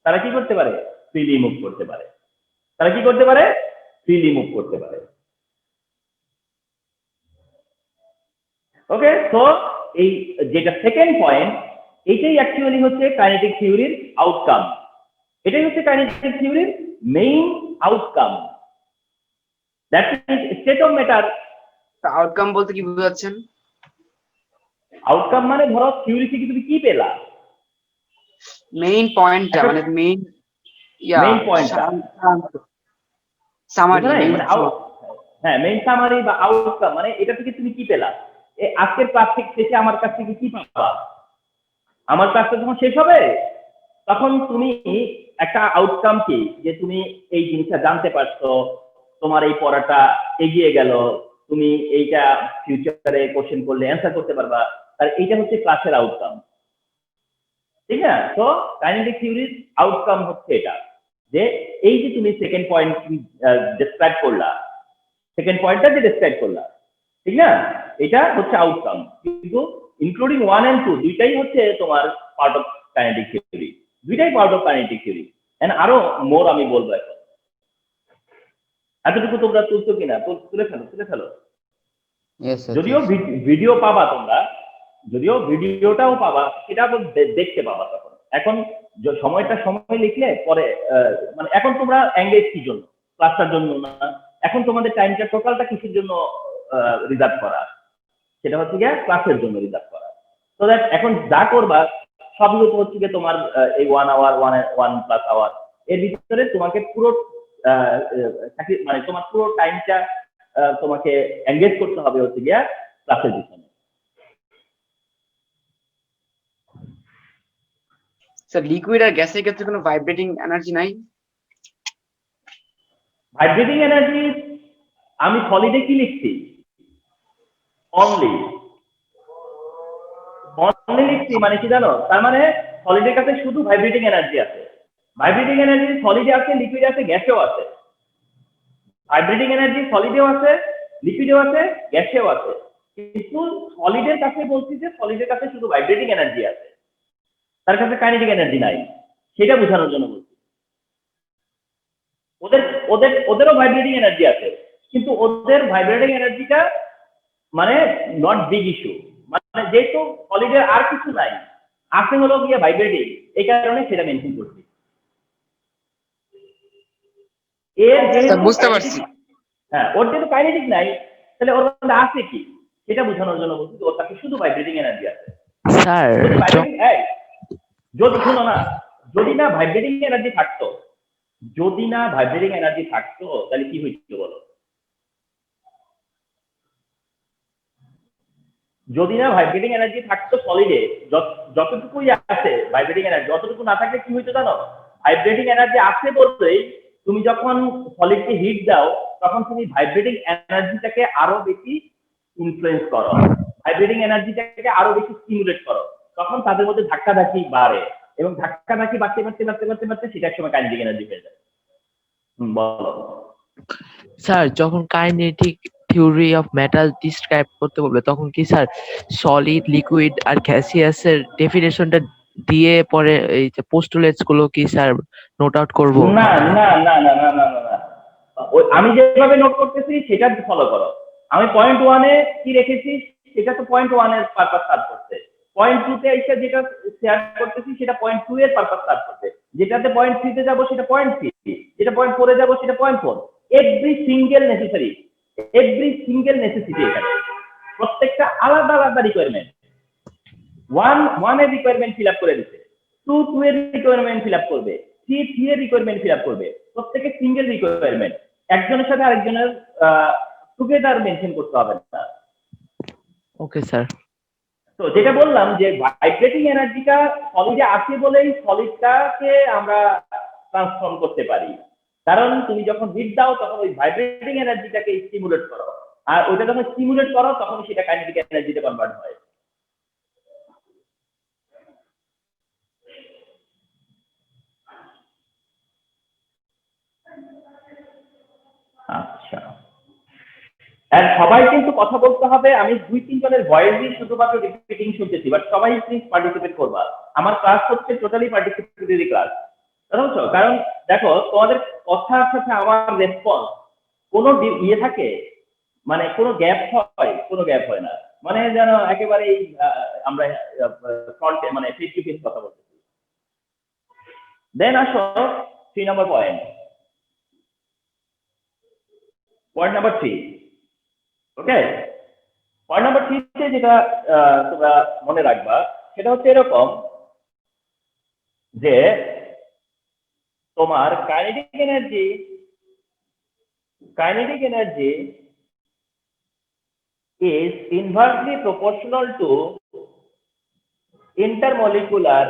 তারা কি করতে পারে? ফ্রিলি মুভ করতে পারে। ওকে, তো এই যেটা সেকেন্ড পয়েন্ট, এটাই অ্যাকচুয়ালি হচ্ছে কাইনেটিক থিওরির আউটকাম, এটাই হচ্ছে কাইনেটিক থিওরির main outcome. That is state of matter. Outcome বলতে কি বোঝাচ্ছেন? আউটকাম মানে ধরো থিওরি থেকে তুমি কি পেলা, মেইন পয়েন্টটা, মানে মেইন পয়েন্টটা, সামারি, হ্যাঁ মেইন সামারি বা আউটকাম, মানে এটা থেকে তুমি কি পেলা। আজকের ক্লাস শেষে আমার কাছ থেকে কি পাবা? আমার ক্লাসটা যখন শেষ হবে তখন তুমি একটা আউটকাম কি, যে তুমি এই জিনিসটা জানতে পারছো, তোমার এই পড়াটা এগিয়ে গেল, তুমি এইটা ফিউচারে কোশ্চেন করলে অ্যান্সার করতে পারবা, আর এইটা হচ্ছে ক্লাসের আউটকাম, ঠিক না? তো কাইনেটিক থিওরির আউটকাম হচ্ছে এটা, যে এই যে তুমি সেকেন্ড পয়েন্ট ডেসক্রাইব করলা, ঠিক না, এটা হচ্ছে আউটকাম। কিন্তু ইনক্লুডিং 1 and 2 দুইটাই হচ্ছে তোমার part of kinetic theory, and আরো মোর আমি বলবো এখন। এতটুকু তোমরা তুলছো কিনা? তুলে ফেলো। যদিও ভিডিও পাবা তোমরা, ভিডিওটাও পাবা, সেটা দেখতে পাবা তখন। এখন সময় লিখলে পরে, মানে এখন তোমরা এঙ্গেজ কি জন্য? ক্লাসটার জন্য না, এখন তোমাদের টাইমটা টোটালটা কিসের জন্য রিজার্ভ করা? সেটা হচ্ছে গিয়ে ক্লাসের জন্য রিজার্ভ করা। তো দ্যাট এখন যা করবা সবই হচ্ছে গিয়ে তোমার এই 1 আওয়ার 1+ আওয়ার এর ভিতরে তোমাকে পুরো মানে তোমার পুরো টাইমটা তোমাকে এঙ্গেজ করতে হবে হচ্ছে গিয়া ক্লাসের পিছনে। স্যার লিকুইড আর গ্যাসের ক্ষেত্রে কোনো ভাইব্রেটিং এনার্জি নাই? ভাইব্রেটিং এনার্জি আমি সলিডে কি লিখছি? অনলি লিখছি, মানে কি জানো? তার মানে সলিডের কাছে শুধু ভাইব্রেটিং এনার্জি আছে। ভাইব্রেটিং এনার্জি সলিডে আছে, লিকুইডে আছে, গ্যাসেও আছে। ভাইব্রেটিং এনার্জি সলিডেও আছে, লিকুইডেও আছে, গ্যাসেও আছে। কিন্তু সলিডের কাছে বলছি যে সলিডের কাছে শুধু ভাইব্রেটিং এনার্জি আছে, তার কাছে কাইনেটিক এনার্জি নাই, সেটা বোঝানোর জন্য বলছি। ওদেরও ভাইব্রেটিং এনার্জি আছে, কিন্তু ওদের ভাইব্রেটিং এনার্জিটা মানে নট বিগ ইস্যু, মানে যেহেতু সলিডের আর কিছু নাই, আছে হলো গিয়ে ভাইব্রেটিং, এই কারণে সেটা মেনশন করছি। বুঝতে পারছি। হ্যাঁ, ওর যেহেতু কাইনেটিক নাই, তাহলে ওর মধ্যে আছে কি সেটা বোঝানোর জন্য বলছি ওর কাছে শুধু ভাইব্রেটিং এনার্জি আছে। স্যার যদি শোনো না, যদি না ভাইব্রেটিং এনার্জি থাকতো, তাহলে কি হইতো বলো? যদি না ভাইব্রেটিং এনার্জি থাকতো সলিডে, যতটুকুই আছে ভাইব্রেটিং এনার্জি, যতটুকু না থাকলে কি হইতো জানো? ভাইব্রেটিং এনার্জি আছে বলতেই তুমি যখন সলিডকে হিট দাও, তখন তুমি ভাইব্রেটিং এনার্জিটাকে আরো বেশি ইনফ্লুয়েন্স করো, ভাইব্রেটিং এনার্জিটাকে আরো বেশি স্টিমুলেট করো, তখন তাদের মধ্যে ধাক্কাধাক্কি বাড়ে, এবং ধাক্কাধাক্কি বাড়তে সেটা একসময় কাইনেটিক এনার্জি হয়ে যায়। বলো স্যার, যখন kinetic theory of matter describe করতে বলবে, তখন কি স্যার সলিড, লিকুইড আর গ্যাসিয়াসের ডেফিনেশনটা দিয়ে পরে এই যে পোস্টুলেটস গুলো কি স্যার নোট আউট করব? না না না না না না না না, আমি যেভাবে নোট করতেছি সেটা ফলো করো। আমি পয়েন্ট ওয়ানে কি রেখেছি সেটা তো পয়েন্ট ওয়ানের পারপাস সার্ভ করছে, পয়েন্ট টু তে এসে যেটা শেয়ার করতেছি সেটা পয়েন্ট টু এর পারপাস সার্ভ করছে, যেটাতে পয়েন্ট থ্রি তে যাবো সেটা পয়েন্ট থ্রি, যেটা পয়েন্ট ফোরে যাবো সেটা point four. Every single necessary, every single necessity এখানে প্রত্যেকটা আলাদা আলাদা রিকোয়ারমেন্ট। ওয়ান এর রিকোয়ারমেন্ট ফিল আপ করে দিচ্ছে, টু এর রিকোয়ারমেন্ট ফিল আপ করবে, থ্রি এর রিকোয়ারমেন্ট ফিল আপ করবে। প্রত্যেকে সিঙ্গেল রিকোয়ারমেন্ট, একজনের সাথে আরেকজনের টুগেদার মেনশন করতে হবে না। Okay sir. তো যেটা বললাম যে ভাইব্রেটিং এনার্জিটা সলিডে আছে বলেই সলিডটাকে আমরা ট্রান্সফর্ম করতে পারি, কারণ তুমি যখন হিট দাও তখন ওই ভাইব্রেটিং এনার্জিটাকে স্টিমুলেট করো, আর ওইটা যখন স্টিমুলেট করো তখন সেটা কাইনেটিক এনার্জিতে কনভার্ট হয়। আচ্ছা, আর সবাই কিন্তু কথা বলতে হবে। আমি 2-3 জনের ভয়েসই শুধুমাত্র রিপিটিং শুনতেছি, বাট সবাই প্লিজ পার্টিসিপেট করবা। আমার ক্লাস হচ্ছে টোটালি পার্টিসিপেটরি ক্লাস, বুঝছো? কারণ দেখো তোমাদের কথার সাথে আমার রেসপন্স কোনো ইয়ে থাকে, মানে কোনো গ্যাপ হয়, কোনো গ্যাপ হয় না, মানে যেন একেবারেই আমরা ফ্রন্টে মানে ফেস টু ফেস কথা বলতেছি। দেন আসো 3 নম্বর পয়েন্ট নাম্বার 3। ওকে, পয়েন্ট নাম্বার 3 তে যেটা তোমরা মনে রাখবা সেটা হচ্ছে এরকম যে তোমার kinetic energy is inversely proportional to intermolecular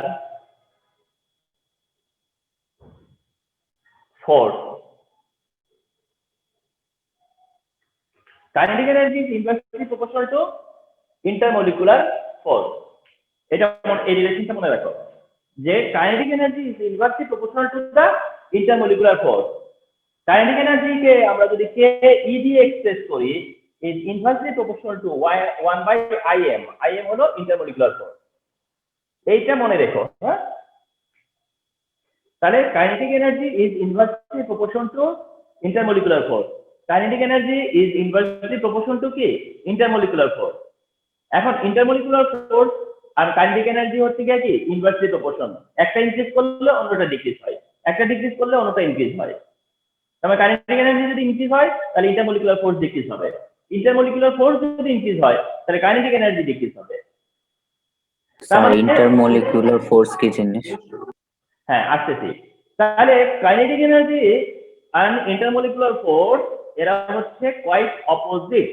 force. Kinetic energy is inversely proportional to intermolecular force. এটা এই রিলেশনটা মনে রাখো যে kinetic energy is inversely proportional to the intermolecular force. Kinetic energy কে আমরা যদি কে ই দিয়ে এক্সপ্রেস করি is inversely proportional to 1/Im. Im হলো intermolecular force, এইটা মনে রেখো। হ্যাঁ, তাহলে kinetic energy is inversely proportional to intermolecular force. Kinetic energy is inversely proportional to কি? intermolecular force. এখন intermolecular force আর কাইনেটিক এনার্জি হচ্ছে কি? Inversely proportion. একটা ইনক্রিজ করলে অন্যটা ডিক্রিজ হয়, একটা ডিক্রিজ করলে অন্যটা ইনক্রিজ হয়। তাহলে কাইনেটিক এনার্জি যদি ইনক্রিজ হয় তাহলে ইন্টারমলিকুলার ফোর্স ডিক্রিজ হবে, ইন্টারমলিকুলার ফোর্স যদি ইনক্রিজ হয় তাহলে কাইনেটিক এনার্জি ডিক্রিজ হবে। স্যার ইন্টারমলিকুলার ফোর্স কি জিনিস? হ্যাঁ, আসতেছি। তাহলে কাইনেটিক এনার্জি আর ইন্টারমলিকুলার ফোর্স এরা হচ্ছে কোয়াইট অপোজিট,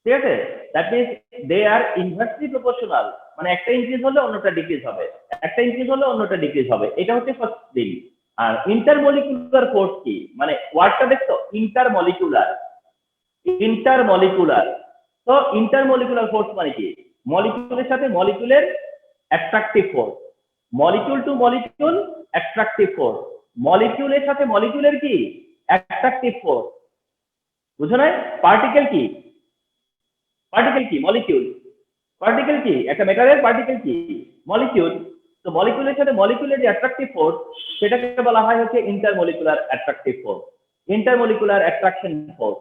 ঠিক আছে? That means they are inversely proportional, মানে একটা ইনক্রিজ হলে অন্যটা ডিক্রিজ হবে, একটা ইনক্রিজ হলে অন্যটা ডিক্রিজ হবে। এটা হচ্ছে ফার্স্ট থিং। আর ইন্টারমলিকুলার ফোর্স কি, মানে ওয়ার্ডটা দেখছো ইন্টারমলিকুলার, ইন্টারমলিকুলার। তো ইন্টারমলিকুলার ফোর্স মানে কি? মলিকিউলের সাথে মলিকিউলের attractive force, molecule to molecule attractive force, মলিকিউলের সাথে মলিকিউলের কি অ্যাট্রাকটিভ ফোর্স, বুঝো না? পার্টিকেল কি, পার্টিকেল কি? মলিকিউল। পার্টিকেল কি? একটা ম্যাটারের পার্টিকেল কি? মলিকিউল। তো মলিকিউলের সাথে মলিকিউলের যে অ্যাট্রাকটিভ ফোর্স সেটাকে বলা হয় হচ্ছে intermolecular attractive force, intermolecular attraction force.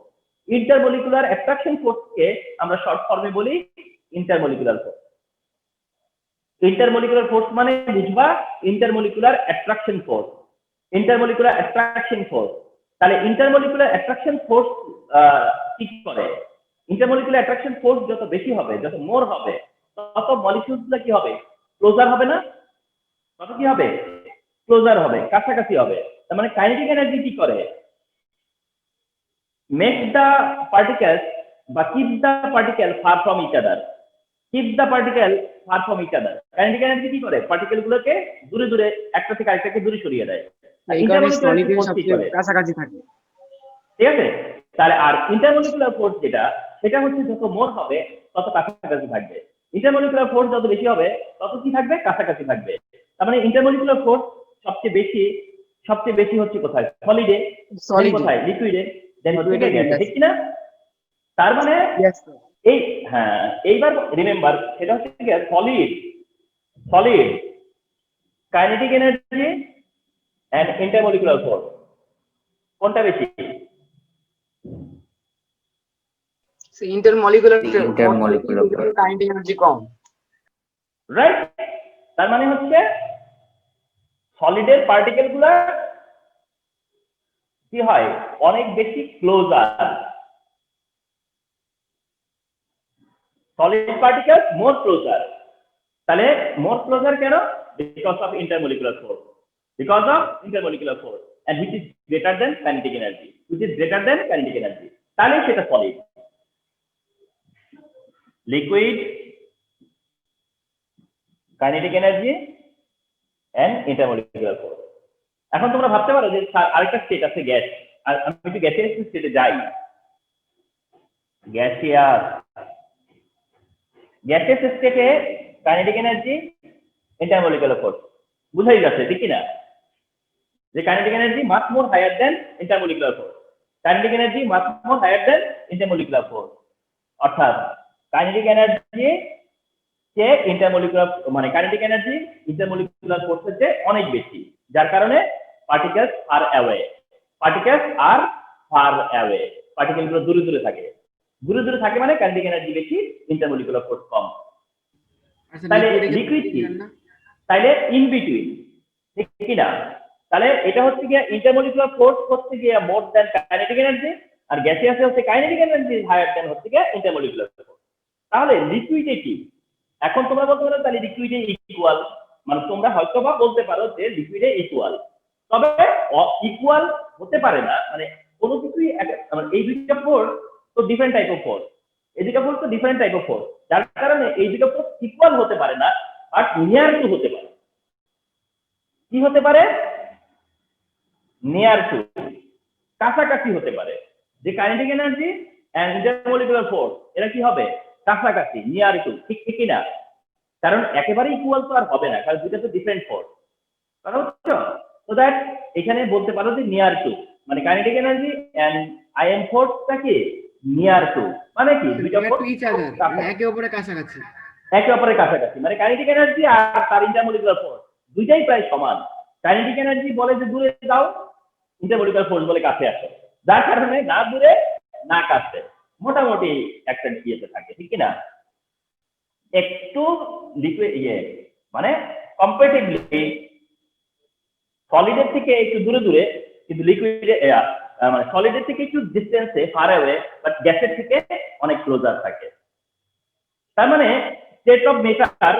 Intermolecular attraction ফোর্সকে আমরা শর্ট ফর্মে বলি ইন্টারমলিকুলার ফোর্স। ইন্টারমলিকুলার ফোর্স মানে বুঝবা intermolecular attraction force, intermolecular attraction force. তাহলে ইন্টারমলিকুলার অ্যাট্রাকশন ফোর্স কি করে? ইন্টারমলিকুলার অ্যাট্রাকশন ফোর্স যত বেশি হবে, যত মোর হবে, তত মলিকিউলসগুলো কি হবে? ক্লোজার হবে না? তত কি হবে? ক্লোজার হবে, কাছাকাছি হবে। তার মানে কাইনেটিক এনার্জি কি করে? মেক দ্য পার্টিকেলস বা keep the particle far from each other, keep the particle far from each other. Kinetic energy কি করে? পার্টিকেল গুলোকে দূরে দূরে, একটা থেকে আরেকটাকে দূরে সরিয়ে দেয়। কাছাকাছি থাকে, ঠিক আছে? তাহলে আর ইন্টারমলিকুলার ফোর্স যেটা, সেটা হচ্ছে যত মোর হবে তত কাছাকাছি থাকবে। ইন্টারমলিকুলার ফোর্স যত বেশি হবে তত কি থাকবে? কাছাকাছি থাকবে। তার মানে ইন্টারমলিকুলার ফোর্স সবচেয়ে বেশি হচ্ছে কোথায়? সলিডে, কোথায়? লিকুইডে, দেন হচ্ছে গ্যাসে, ঠিক কি না? তার মানে Yes, sir. এই হ্যাঁ এইবার রিমেম্বার সেটা হচ্ছে কি solid kinetic energy and intermolecular force কোনটা বেশি? So intermolecular Intermolecular force. kinetic energy কম। রাইট, তার মানে হচ্ছে সলিডের পার্টিকেল গুলা কি হয় অনেক বেশি closer, solid particle more closer. তাহলে মোর ক্লোজার কেন? Because of intermolecular force, and which is greater than kinetic energy, তাহলে সেটা solid. Liquid kinetic energy and intermolecular force. এখন তোমরা ভাবতে পারো যে স্যার আরেকটা স্টেট আছে গ্যাস, আর আমি একটু গ্যাসিয়াস স্টেটে যাই। গ্যাসিয়াস স্টেটে কাইনেটিক এনার্জি ইন্টারমলিকুলার ফোর্স বুঝাই যাচ্ছে, ঠিক কি না? যে kinetic energy much more higher than intermolecular force, অর্থাৎ কাইনেটিক এনার্জি যে ইন্টারমলিকুলার মানে কাইনেটিক এনার্জি ইন্টারমলিকুলার ফোর্সের চেয়ে অনেক বেশি, যার কারণে পার্টিকেলস আর অ্যাওয়ে, পার্টিকেল গুলো দূরে দূরে থাকে, মানে কাইনেটিক এনার্জি বেশি, ইন্টারমলিকুলার ফোর্স কম। তাহলে লিকুইড কি? তাহলে ইন বিটুইন, ঠিক কি না? তাহলে এটা হচ্ছে গিয়ে ইন্টারমলিকুলার ফোর্স হচ্ছে গিয়ে মোর দ্যান কাইনেটিক এনার্জি, আর গ্যাসিয়াসে হচ্ছে কাইনেটিক এনার্জি হায়ার দ্যান হচ্ছে গিয়ে ইন্টারমলিকুলার ফোর্স। তাহলে লিকুইডে কি? এখন তোমরা বলতে পারো তাহলে লিকুইডে ইকুয়াল, মানে তোমরা হয়তো বা বলতে পারো যে লিকুইডে ইকুয়াল, তবে ইকুয়াল হতে পারে না। মানে কোনো কিছুই এই দুইটা ফোর্স তো ডিফারেন্ট টাইপ অফ ফোর্স, যার কারণে এই দুটো ফোর্স ইকুয়াল হতে পারে না, বাট নিয়ার টু হতে পারে। কি হতে পারে? নিয়ার টু, কাছাকাছি হতে পারে। যে kinetic energy and intermolecular force এরা কি হবে? কাছাকাছি, নিয়ার টু, ঠিক কি না? কারণ একেবারে ইকুয়াল তো আর হবে না, কারণ দুটো তো ডিফারেন্ট ফোর্স। সো দ্যাট এখানে বলতে পারো যে নিয়ার টু, মানে কাইনেটিক এনার্জি এন্ড আইএম ফোর্সটা কি নিয়ার টু, মানে কি দুইটা ফোর্স একে অপরের কাছাকাছি, মানে কাইনেটিক এনার্জি আর তার ইন্টারমলিকুলার ফোর্স দুইটাই প্রায় সমান। কাইনেটিক এনার্জি বলে যে দূরে যাও, ইন্টারমলিকুলার ফোর্স বলে কাছে আসো, যার কারণে না দূরে না কাছে, মোটামুটি একটা ইয়েতে থাকে, ঠিক না? একটু লিকুইড মানে কম্পারেটিভলি সলিডের থেকে একটু দূরে, কিন্তু লিকুইডে মানে সলিডের থেকে একটু ডিস্টেন্সে ফার অ্যাওয়ে, বাট গ্যাসের থেকে অনেক ক্লোজার থাকে। তার মানে স্টেট অফ ম্যাটার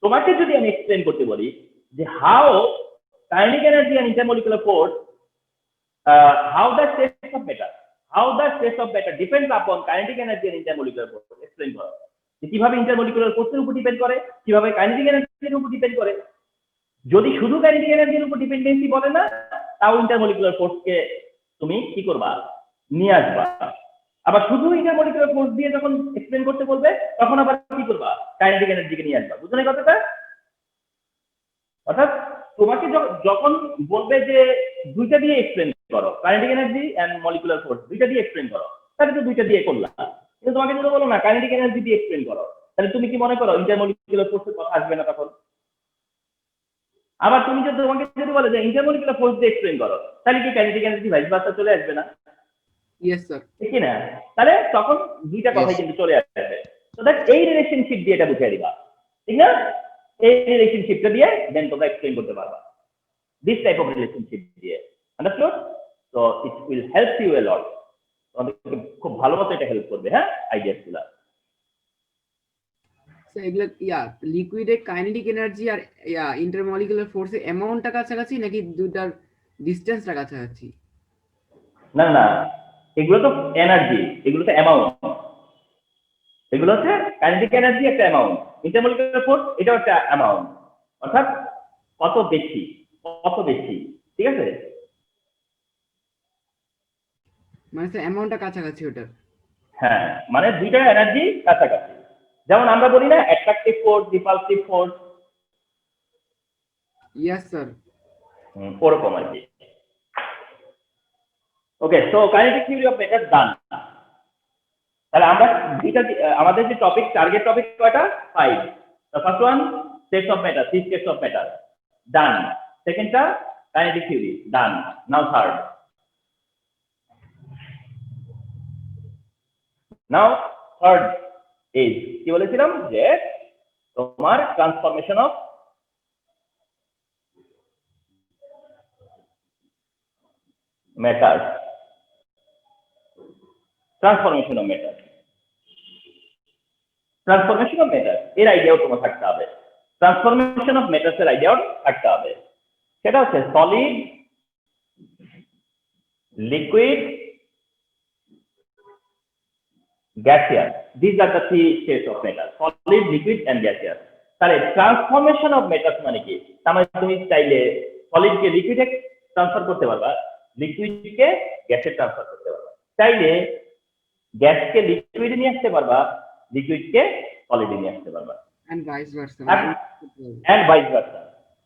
তোমাকে যদি আমি এক্সপ্লেন করতে বলি যে how kinetic energy and intermolecular force, how the state of matter depends upon kinetic energy and intermolecular force, explain করো যে কিভাবে ইন্টারমলিকুলার ফোর্সের উপর ডিপেন্ড করে, কিভাবে কাইনেটিক এনার্জির উপর ডিপেন্ড করে। যদি শুধু কাইনেটিক এনার্জির উপর ডিপেন্ডেন্সি বলে না, তাও ইন্টারমলিকুলার ফোর্সকে তুমি কি করবা? নিয়ে আসবা। আবার শুধু ইন্টারমলিকুলার ফোর্স দিয়ে যখন এক্সপ্লেন করতে বলবে, তখন আবার কি করবা? কাইনেটিক এনার্জিকে নিয়ে আসবা। বুঝলেন কথাটা? অর্থাৎ তোমাকে যখন বলবে যে দুইটা দিয়ে এক্সপ্লেন করো, kinetic energy and molecular force দুইটা দিয়ে এক্সপ্লেন করো, তাহলে তো দুইটা দিয়ে করলাম। কিন্তু তোমাকে যদি বলো না কাইনেটিক এনার্জি দিয়ে এক্সপ্লেন করো, তাহলে তুমি কি মনে করো ইন্টারমলিকুলার ফোর্সের কথা আসবে না তখন? আবার তুমি তোমাকে যদি বলে যে ইন্টারমলিকুলার ফোর্স দিয়ে এক্সপ্লেন করো, তাহলে কি কাইনেটিক এনার্জি ভাইস ভার্সা চলে আসবে না? ইয়েস স্যার, ঠিক না? তাহলে তখন দুইটা কথাই কিন্তু চলে আসবে। তো দ্যাট এই রিলেশনশিপ দিয়ে এটা বুঝিয়ে দিবা, ঠিক না? এই রিলেশনশিপটা দিয়ে দেন তোমরা এক্সপ্লেন করতে পারবা, দিস টাইপ অফ রিলেশনশিপ দিয়ে। Understood? So it will help you a lot, তোমাদেরকে খুব ভালো মতো এটা হেল্প করবে। হ্যাঁ, আইডিয়াসগুলো এগুলো লিকুইডে কাইনেটিক এনার্জি আর ইন্টারমলিকুলার ফোর্সের অ্যামাউন্টটা কাছাকাছি নাকি দুটার ডিসটেন্সটা কাছাকাছি? না না, এগুলো তো এনার্জি, এগুলো তো অ্যামাউন্ট। এগুলো হচ্ছে কাইনেটিক এনার্জি একটা অ্যামাউন্ট, ইন্টারমলিকুলার ফোর্স এটাও একটা অ্যামাউন্ট, অর্থাৎ কত বেশি, ঠিক আছে? মানে স্যার অ্যামাউন্টটা কাছাকাছি ওটার। হ্যাঁ, মানে দুইটা এনার্জি কাছাকাছি। যেমন আমরা বলি না attractive force, repulsive force. Yes sir, ওরকম আর কি। Okay, so kinetic theory of matter done. তাহলে আমরা আমাদের যে টপিক টার্গেট টপিক কয়টা 5 the first one states of matter 3 states of matter done secondটা kinetic theory done now third is কি বলেছিলাম যে তোমার transformation of matter transformation of matter এর আইডিয়াও তোমার থাকতে হবে ট্রান্সফরমেশন অফ ম্যাটার্স এর আইডিয়াও থাকতে হবে সেটা হচ্ছে solid liquid gaseous these are the three states of matter solid liquid and gaseous তাহলে ট্রান্সফরমেশন অফ ম্যাটার মানে কি তার মানে তুমি চাইলে সলিড কে লিকুইডে ট্রান্সফার করতে পারবা লিকুইড কে গ্যাসে ট্রান্সফার করতে পারবা চাইলে গ্যাস কে লিকুইডে নিয়ে আসতে পারবা লিকুইড কে সলিডে নিয়ে আসতে পারবা and vice versa and vice versa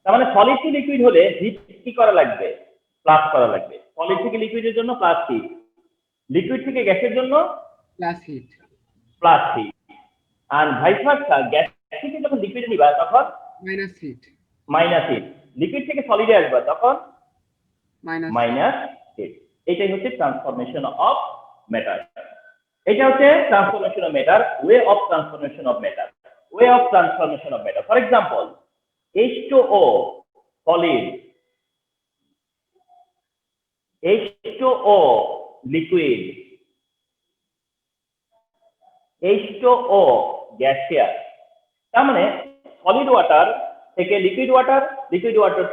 তার মানে সলিড টু লিকুইড হলে হিট কি করা লাগবে প্লাস করা লাগবে সলিড থেকে লিকুইডের জন্য প্লাস হিট লিকুইড থেকে গ্যাসের জন্য plus heat and vice versa gas থেকে যখন লিকুইডে নিবা তখন minus heat লিকুইড থেকে সলিডে আসবা তখন minus হিট এটাই হচ্ছে ট্রান্সফরমেশন অফ ম্যাটার এটা হচ্ছে transformation of matter way of transformation of matter for example H2O solid H2O liquid H2O gaseous তার মানে সলিড ওয়াটার থেকে liquid water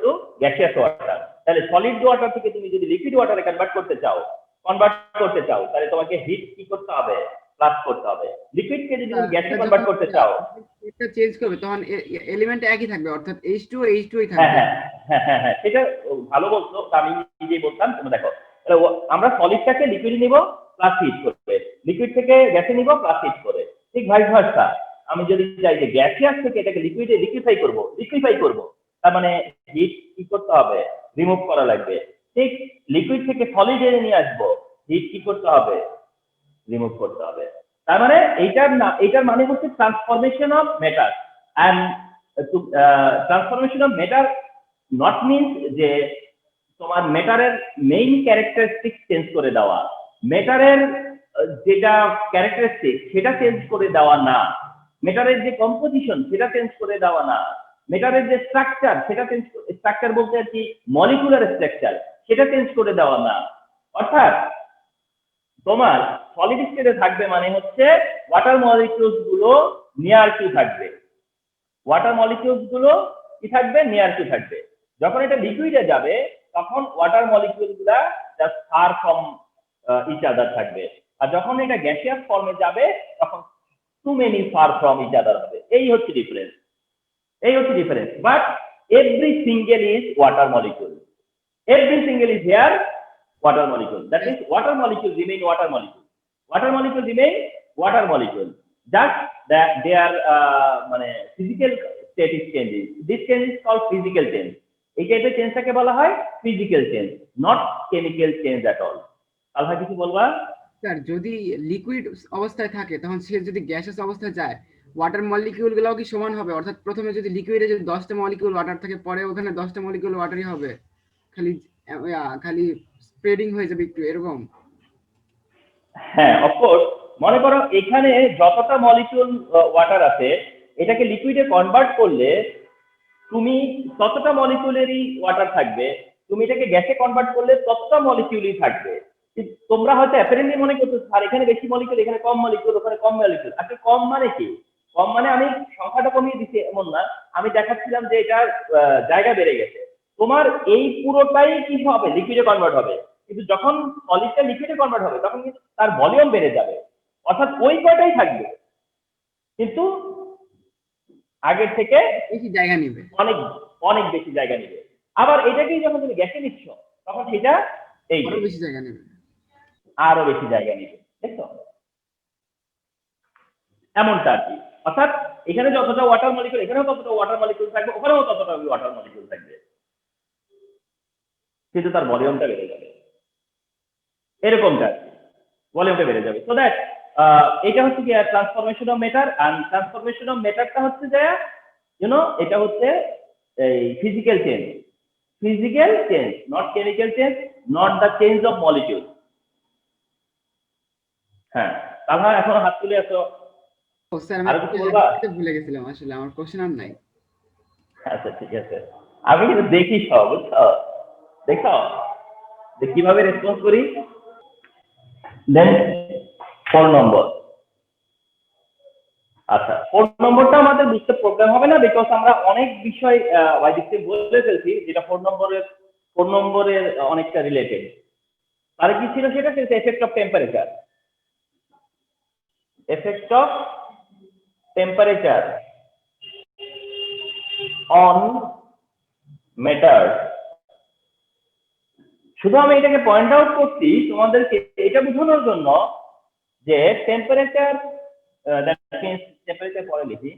to gaseous water তাহলে সলিড ওয়াটার থেকে তুমি যদি লিকুইড ওয়াটারে কনভার্ট করতে চাও তাহলে তোমাকে হিট কি করতে হবে প্লাস করতে হবে লিকুইড কে যদি তুমি গ্যাসে কনভার্ট করতে চাও এটা চেঞ্জ করবে তখন এলিমেন্ট একই থাকবে অর্থাৎ H2O ই থাকবে হ্যাঁ সেটা ভালো বলছো আমি নিজেই বলতাম তুমি দেখো তাহলে আমরা সলিডটাকে লিকুইডে নিব প্লাস হিট করবে লিকুইড থেকে গ্যাসে নিব প্লাস হিট করে ঠিক ভাইস ভার্সা আমি যদি চাই যে গ্যাসিয়াস থেকে এটাকে লিকুইডে লিকুইফাই করব তার মানে হিট কি করতে হবে রিমুভ করা লাগবে ঠিক লিকুইড থেকে সলিডে নিয়ে আসবো হিট কি করতে হবে রিমুভ করতে হবে তার মানে এইটার মানে হচ্ছে transformation of matter and transformation of matter not means যে তোমার ম্যাটারের মেইন ক্যারেক্টারিস্টিক চেঞ্জ করে দেওয়া ম্যাটারের যেটা ক্যারেক্টারিস্টিক সেটা চেঞ্জ করে দেওয়া না ম্যাটারের যে কম্পোজিশন সেটা চেঞ্জ করে দেওয়া না ম্যাটারের যে স্ট্রাকচার সেটা স্ট্রাকচার বলতে আর কি মলিকুলার স্ট্রাকচার সেটা চেঞ্জ করে দেওয়া না অর্থাৎ তোমার সলিড স্টেটে থাকবে মানে হচ্ছে ওয়াটার মলিকিউলস গুলো নিয়ার টু থাকবে যখন এটা লিকুইডে যাবে তখন ওয়াটার মলিকিউল গুলা just far from each other থাকবে আর যখন এটা গ্যাসিয়াস ফর্মে যাবে তখন too many far from each other হবে এই হচ্ছে difference but every single is water molecule here water molecule that is water molecule remain water molecule just that they are মানে physical state is changing this change is called physical change এই টাইপের চেঞ্জটাকে বলা হয় physical change not chemical change at all Alha কিছু বলবা sir যদি liquid অবস্থায় থাকে তখন সে যদি গ্যাসিয়াস অবস্থায় যায় ওয়াটার মলিকিউল গুলোও কি সমান হবে অর্থাৎ প্রথমে যদি লিকুইডে যদি 10টা মলিকিউল ওয়াটার থাকে পরে ওখানে 10টা মলিকিউল ওয়াটারই হবে খালি স্প্রেডিং হয়ে যাবে একটু এরকম হ্যাঁ অফকোর্স মনে করো এখানে যতটা মলিকিউল ওয়াটার আছে এটাকে লিকুইডে কনভার্ট করলে তুমি ততটা মলিকিউলেরই ওয়াটার থাকবে তুমি এটাকে গ্যাসে কনভার্ট করলে ততটা মলিকিউলই থাকবে তোমরা হয়তো অ্যাপারেন্টলি মনে করছো স্যার এখানে বেশি মলিকিউল এখানে কম মলিকিউল ওখানে কম মলিকিউল আসলে কম মানে কি কম মানে আমি সংখ্যাটা কমিয়ে দিচ্ছি এমন না আমি দেখাচ্ছিলাম যে এটার জায়গা বেড়ে গেছে তোমার এই পুরোটাই কি হবে লিকুইডে কনভার্ট হবে কিন্তু যখন সলিডটা লিকুইডে কনভার্ট হবে তখন কিন্তু তার ভলিউম বেড়ে যাবে অর্থাৎ ওই কয়টাই থাকবে কিন্তু আগের থেকে বেশি জায়গা নেবে অনেক বেশি জায়গা নেবে আবার এটাকেই যখন তুমি গ্যাসে নিচ্ছ তখন সেটা এই আরো বেশি জায়গা নেবে দেখছো এমনটা আর কি অর্থাৎ এখানে যতটা ওয়াটার মলিকিউল এখানেও ততটা ওয়াটার মলিকিউল থাকবে ওখানেও ততটা ওয়াটার মলিকিউল থাকবে কিন্তু তার ভলিউমটা বেড়ে যাবে এরকমটা ভলিউমটা বেড়ে যাবে সো দ্যাট এটা হচ্ছে কি ট্রান্সফরমেশন অফ ম্যাটার, আর ট্রান্সফরমেশন অফ ম্যাটারটা হচ্ছে যে এটা হচ্ছে এই physical change, not chemical change, not the change of molecule. হ্যাঁ, তাহলে এখন হাত তুলে আসো। ও স্যার আরো কিছু বলবা? আমি ভুলে গেছিলাম, আসলে আমার কোশ্চেন আর নাই। আচ্ছা ঠিক আছে, আমি কিন্তু দেখি সব, বুঝছো? দেখো যে কিভাবে রেসপন্স করি। দেন 4 নম্বর। আচ্ছা 4 নম্বরটা আমাদের বুঝতে প্রবলেম হবে না, বিকজ আমরা অনেক বিষয় ওয়াইডিসি বলে ফেলছি, যেটা 4 নম্বরের অনেকটা রিলেটেড। আর কি ছিল সেটা, effect of temperature. Effect of temperature on matter. শুধু আমি এটাকে পয়েন্ট আউট করছি তোমাদেরকে এটা বোঝানোর জন্য যে টেম্পারেচার, টেম্পারেচার পরে লিখি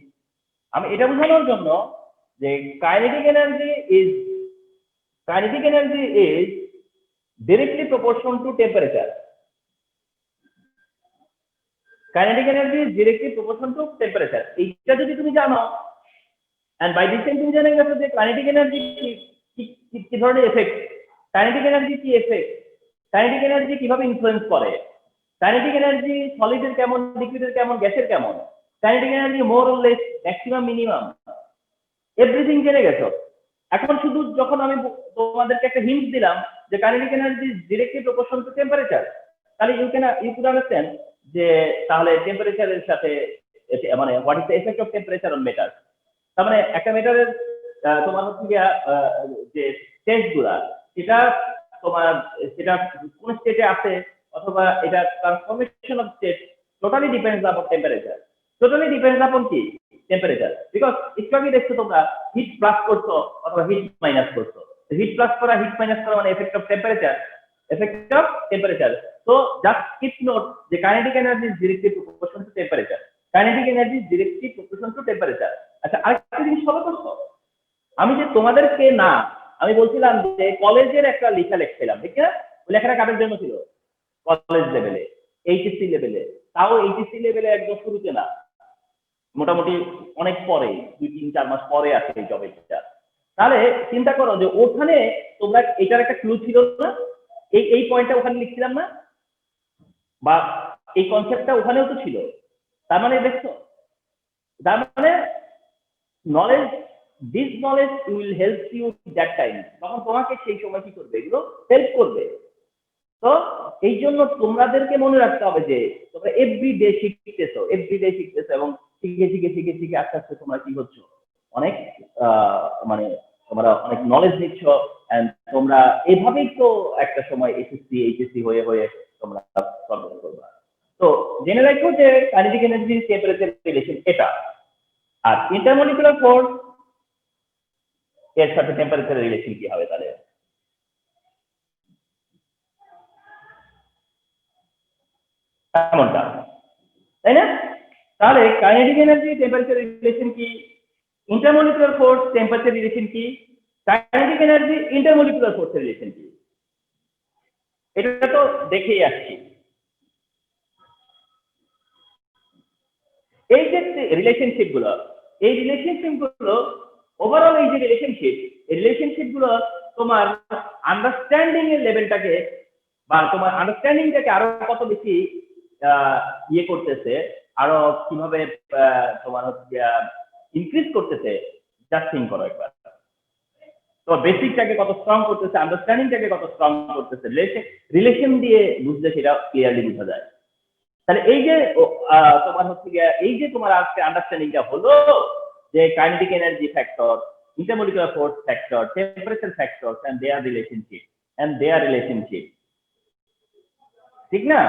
আমি, এটা বোঝানোর জন্য যে kinetic energy is directly proportional to temperature. Kinetic energy is directly proportional to temperature. এইটা যদি তুমি জানো, and by this time তুমি জেনে গেছো যে কাইনেটিক এনার্জি কি ধরনের এফেক্ট, কাইনেটিক এনার্জি কি এফেক্ট, কাইনেটিক এনার্জি কিভাবে ইনফ্লুয়েন্স করে, কাইনেটিক এনার্জি সলিডের কেমন, লিকুইডের কেমন, গ্যাসের কেমন, kinetic energy more or less, maximum, minimum, everything জেনে গেছো। এখন শুধু যখন আমি তোমাদেরকে একটা হিন্ট দিলাম যে kinetic energy is directly proportional to temperature, তাহলে ইউ কুড আন্ডারস্ট্যান্ড যে তাহলে টেম্পারেচারের সাথে মানে what is the effect of temperature on matter. তার মানে একটা মেটারের তোমার হচ্ছে গিয়া যে স্টেজ গুলা, সেটা তোমার সেটা কোন স্টেটে আছে, অথবা এটা transformation of state totally depends upon temperature, totally depends upon কি টেম্পারেচার। বিকজ একটু আগে দেখছো তোমরা হিট প্লাস করছো অথবা হিট মাইনাস করছো, হিট প্লাস করা হিট মাইনাস করা মানে এফেক্ট অফ টেম্পারেচার, তো জাস্ট কিপ নোট যে kinetic energy is directly proportional to temperature, kinetic energy is directly proportional to temperature. আচ্ছা আরেকটা জিনিস ফলো করছো, আমি যে তোমাদেরকে না, আমি বলছিলাম যে কলেজের একটা লেখা লিখছিলাম, ঠিক না? ওই লেখাটা কাদের জন্য ছিল? কলেজ লেভেলে, এইচএসসি লেভেলে, তাও এইচএসসি লেভেলে একদম শুরুতে না, মোটামুটি অনেক পরে, 2-3-4 মাস পরে আসে এই টপিকটা। তাহলে চিন্তা করো যে ওখানে তোমরা এটার একটা ক্লু ছিল না, এই পয়েন্টটা ওখানে লিখছিলাম না, বা এই কনসেপ্টটা ওখানেও তো ছিল। তার মানে দেখছো, তার মানে knowledge, this knowledge will help you that time, তখন তোমাকে সেই সময় কি করবে, এগুলো হেল্প করবে। তো এই জন্য তোমাদেরকে মনে রাখতে হবে যে তোমরা এভরিডে শিখতেছো এবং শিখে আস্তে আস্তে তোমরা কি হচ্ছ, অনেক মানে তোমরা অনেক নলেজ নিচ্ছ, এন্ড তোমরা এভাবেই তো একটা সময় এসএসসি এইচএসসি হয়ে তোমরা সলভ করবে। তো জেনে রাখো যে কাইনেটিক এনার্জি টেম্পারেচার রিলেশন এটা, আর ইন্টারমলিকুলার ফোর্স এর সাথে টেম্পারেচার রিলেশন কি হবে তাহলে? এমনটা, তাই না? তাহলে কাইনেটিক এনার্জি টেম্পারেচার রিলেশন কি, ইন্টারমলিকুলার ফোর্স টেম্পারেচার রিলেশন কি, kinetic energy intermolecular force relation কি, এটা তো দেখেই আসছি। এই যে রিলেশনশিপ গুলো ওভারঅল, এই যে রিলেশনশিপ গুলো তোমার আন্ডারস্ট্যান্ডিং এর লেভেলটাকে বা তোমার আন্ডারস্ট্যান্ডিংটাকে আরো কত বেশি ইয়ে করতেছে, আরো কিভাবে তোমার হচ্ছে ইনক্রিজ করতেছে, জাস্ট থিঙ্ক করো একবার। তো বেসিকটাকে কত স্ট্রং করতেছে, আন্ডারস্ট্যান্ডিংটাকে কত স্ট্রং করতেছে, রিলেশন দিয়ে বুঝলে সেটা ক্লিয়ারলি বোঝা যায়। তাহলে এই যে তোমার হচ্ছে এই যে তোমার আজকে আন্ডারস্ট্যান্ডিংটা হলো যে kinetic energy factor, intermolecular force factor, temperature factor and their relationship, ঠিক না?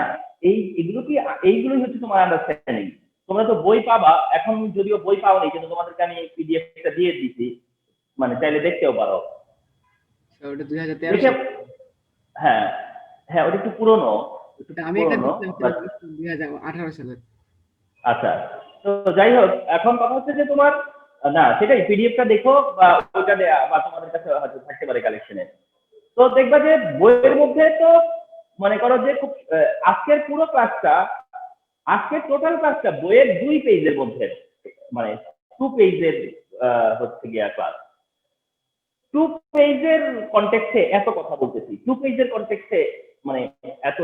এইগুলোই হচ্ছে তোমার আন্ডারস্ট্যান্ডিং। তোমরা তো বই পাবা, এখন যদিও বই পাও নি, কিন্তু তোমাদেরকে আমি পিডিএফটা দিয়ে দিচ্ছি, মানে চাইলে দেখতেও পারো। ওটা 2013 হ্যাঁ হ্যাঁ, ওটা একটু পুরনো, আমি একটা 2018 সালে। আচ্ছা, তো যাই হোক, এখন কথা হচ্ছে যে তোমার না, সেটাই পিডিএফটা দেখো, বা ওইটা বা তোমাদের কাছে হয়তো থাকতে পারে কালেকশনে। তো দেখবা যে বইয়ের মধ্যে তো মনে করো যে খুব আজকের পুরো ক্লাসটা আজকে টোটাল ক্লাসটা বইয়ের 2 পেজের মধ্যে, মানে 2 পেজের হচ্ছে গিয়া ক্লাস। 2 পেজের কনটেক্সটে এত কথা বলতেছি, 2 পেজের কনটেক্সটে মানে এত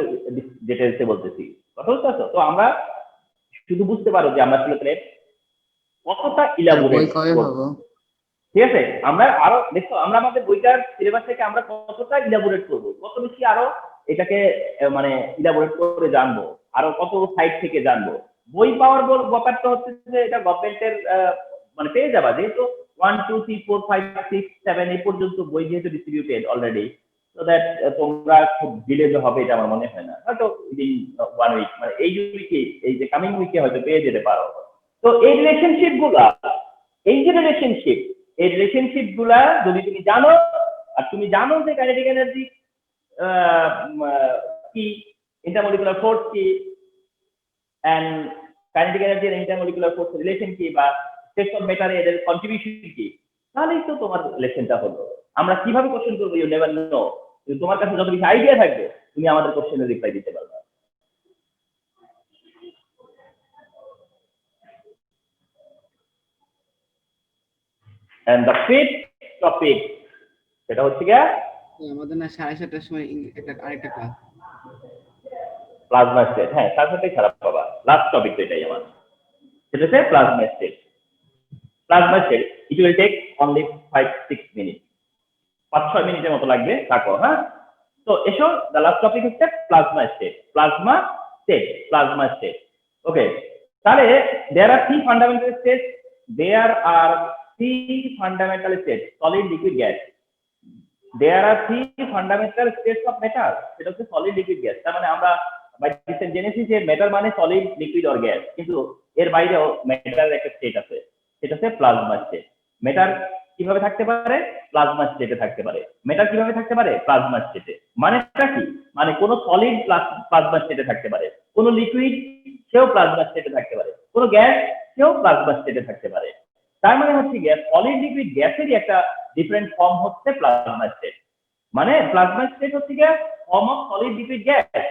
ডিটেইলসে বলতেছি, কথা বুঝতে পারছো? তো আমরা শুধু বুঝতে পারো যে আমরা আসলে কতটা বই ইলাবোরেট কবে করব, পাবো? ঠিক আছে? আমরা আরো দেখো, আমরা আমাদের বইটার সিলেবাস থেকে আমরা কতটা ইলাবোরেট করব, কত বেশি আরো এটাকে মানে ইলাবোরেট করে জানবো, আরো কত সাইট থেকে জানবো। বই পাওয়ার ব্যাপারটা হচ্ছে যে এটা গভর্নমেন্টের মানে পেয়ে যাবা, যেহেতু 1 2 3 4 5 6 7 এই পর্যন্ত বই যেহেতু ডিস্ট্রিবিউটেড অলরেডি, সো দ্যাট তোমরা খুব ডিলে হবে এটা আমার মনে হয় না, হয়তো উইদিন 1 উইক, মানে এই উইকে, এই যে কামিং উইকে হয়তো পেয়ে যেতে পারো। তো এই রিলেশনশিপ গুলা, এই যে রিলেশনশিপ গুলা যদি তুমি জানো, আর তুমি জানো যে কাইনেটিক এনার্জি কি, ইন্টারমলিকুলার ফোর্স কি, এন্ড কাইনেটিক এনার্জি আর ইন্টারমলিকুলার ফোর্স রিলেশন কি, বা স্টেটস অফ ম্যাটারে এদের কন্ট্রিবিউশন কি, তাহলেই তো তোমার লেসনটা হলো। আমরা কিভাবে কোশ্চেন করবো ইউ নেভার নো। তোমার কাছে যত বেশি আইডিয়া থাকবে, তুমি আমাদের কোশ্চেনের রিপ্লাই দিতে পারবে। And the fifth topic, সেটা হচ্ছে গিয়া আমাদের না 7:30টার সময় আরেকটা ক্লাস। Plasma state. হ্যাঁ, তার সাথেই খারাপ পাবা। লাস্ট টপিক তো এটাই আমার, সেটা হচ্ছে plasma state. Plasma state it will take only 5-6 minute, 5-6 মিনিটের মতো লাগবে, থাকো। হ্যাঁ, তো এসো, দ্য লাস্ট টপিক হচ্ছে plasma state. Plasma state. Okay, তাহলে there are 3 fundamental state, solid, liquid, gas. There are 3 fundamental states of matter, সেটা হচ্ছে সলিড, লিকুইড, গ্যাস। তার মানে আমরা জেনেছি যে ম্যাটার মানে সলিড, লিকুইড আর গ্যাস, কিন্তু এর বাইরেও ম্যাটারের একটা স্টেট আছে, সেটা হচ্ছে প্লাজমা স্টেট। ম্যাটার কিভাবে থাকতে পারে? প্লাজমা স্টেটে থাকতে পারে। ম্যাটার কিভাবে থাকতে পারে? প্লাজমা স্টেটে। মানেটা কি? মানে কোন সলিড প্লাজমা স্টেটে থাকতে পারে, কোন লিকুইড সেও প্লাজমা স্টেটে থাকতে পারে, কোন গ্যাস সেও প্লাজমা স্টেটে থাকতে পারে। তার মানে হচ্ছে গ্যাস, সলিড, লিকুইড, গ্যাসেরই একটা ডিফারেন্ট ফর্ম হচ্ছে প্লাজমা স্টেট। মানে প্লাজমা স্টেট হচ্ছে গিয়ে form of solid, liquid, gas.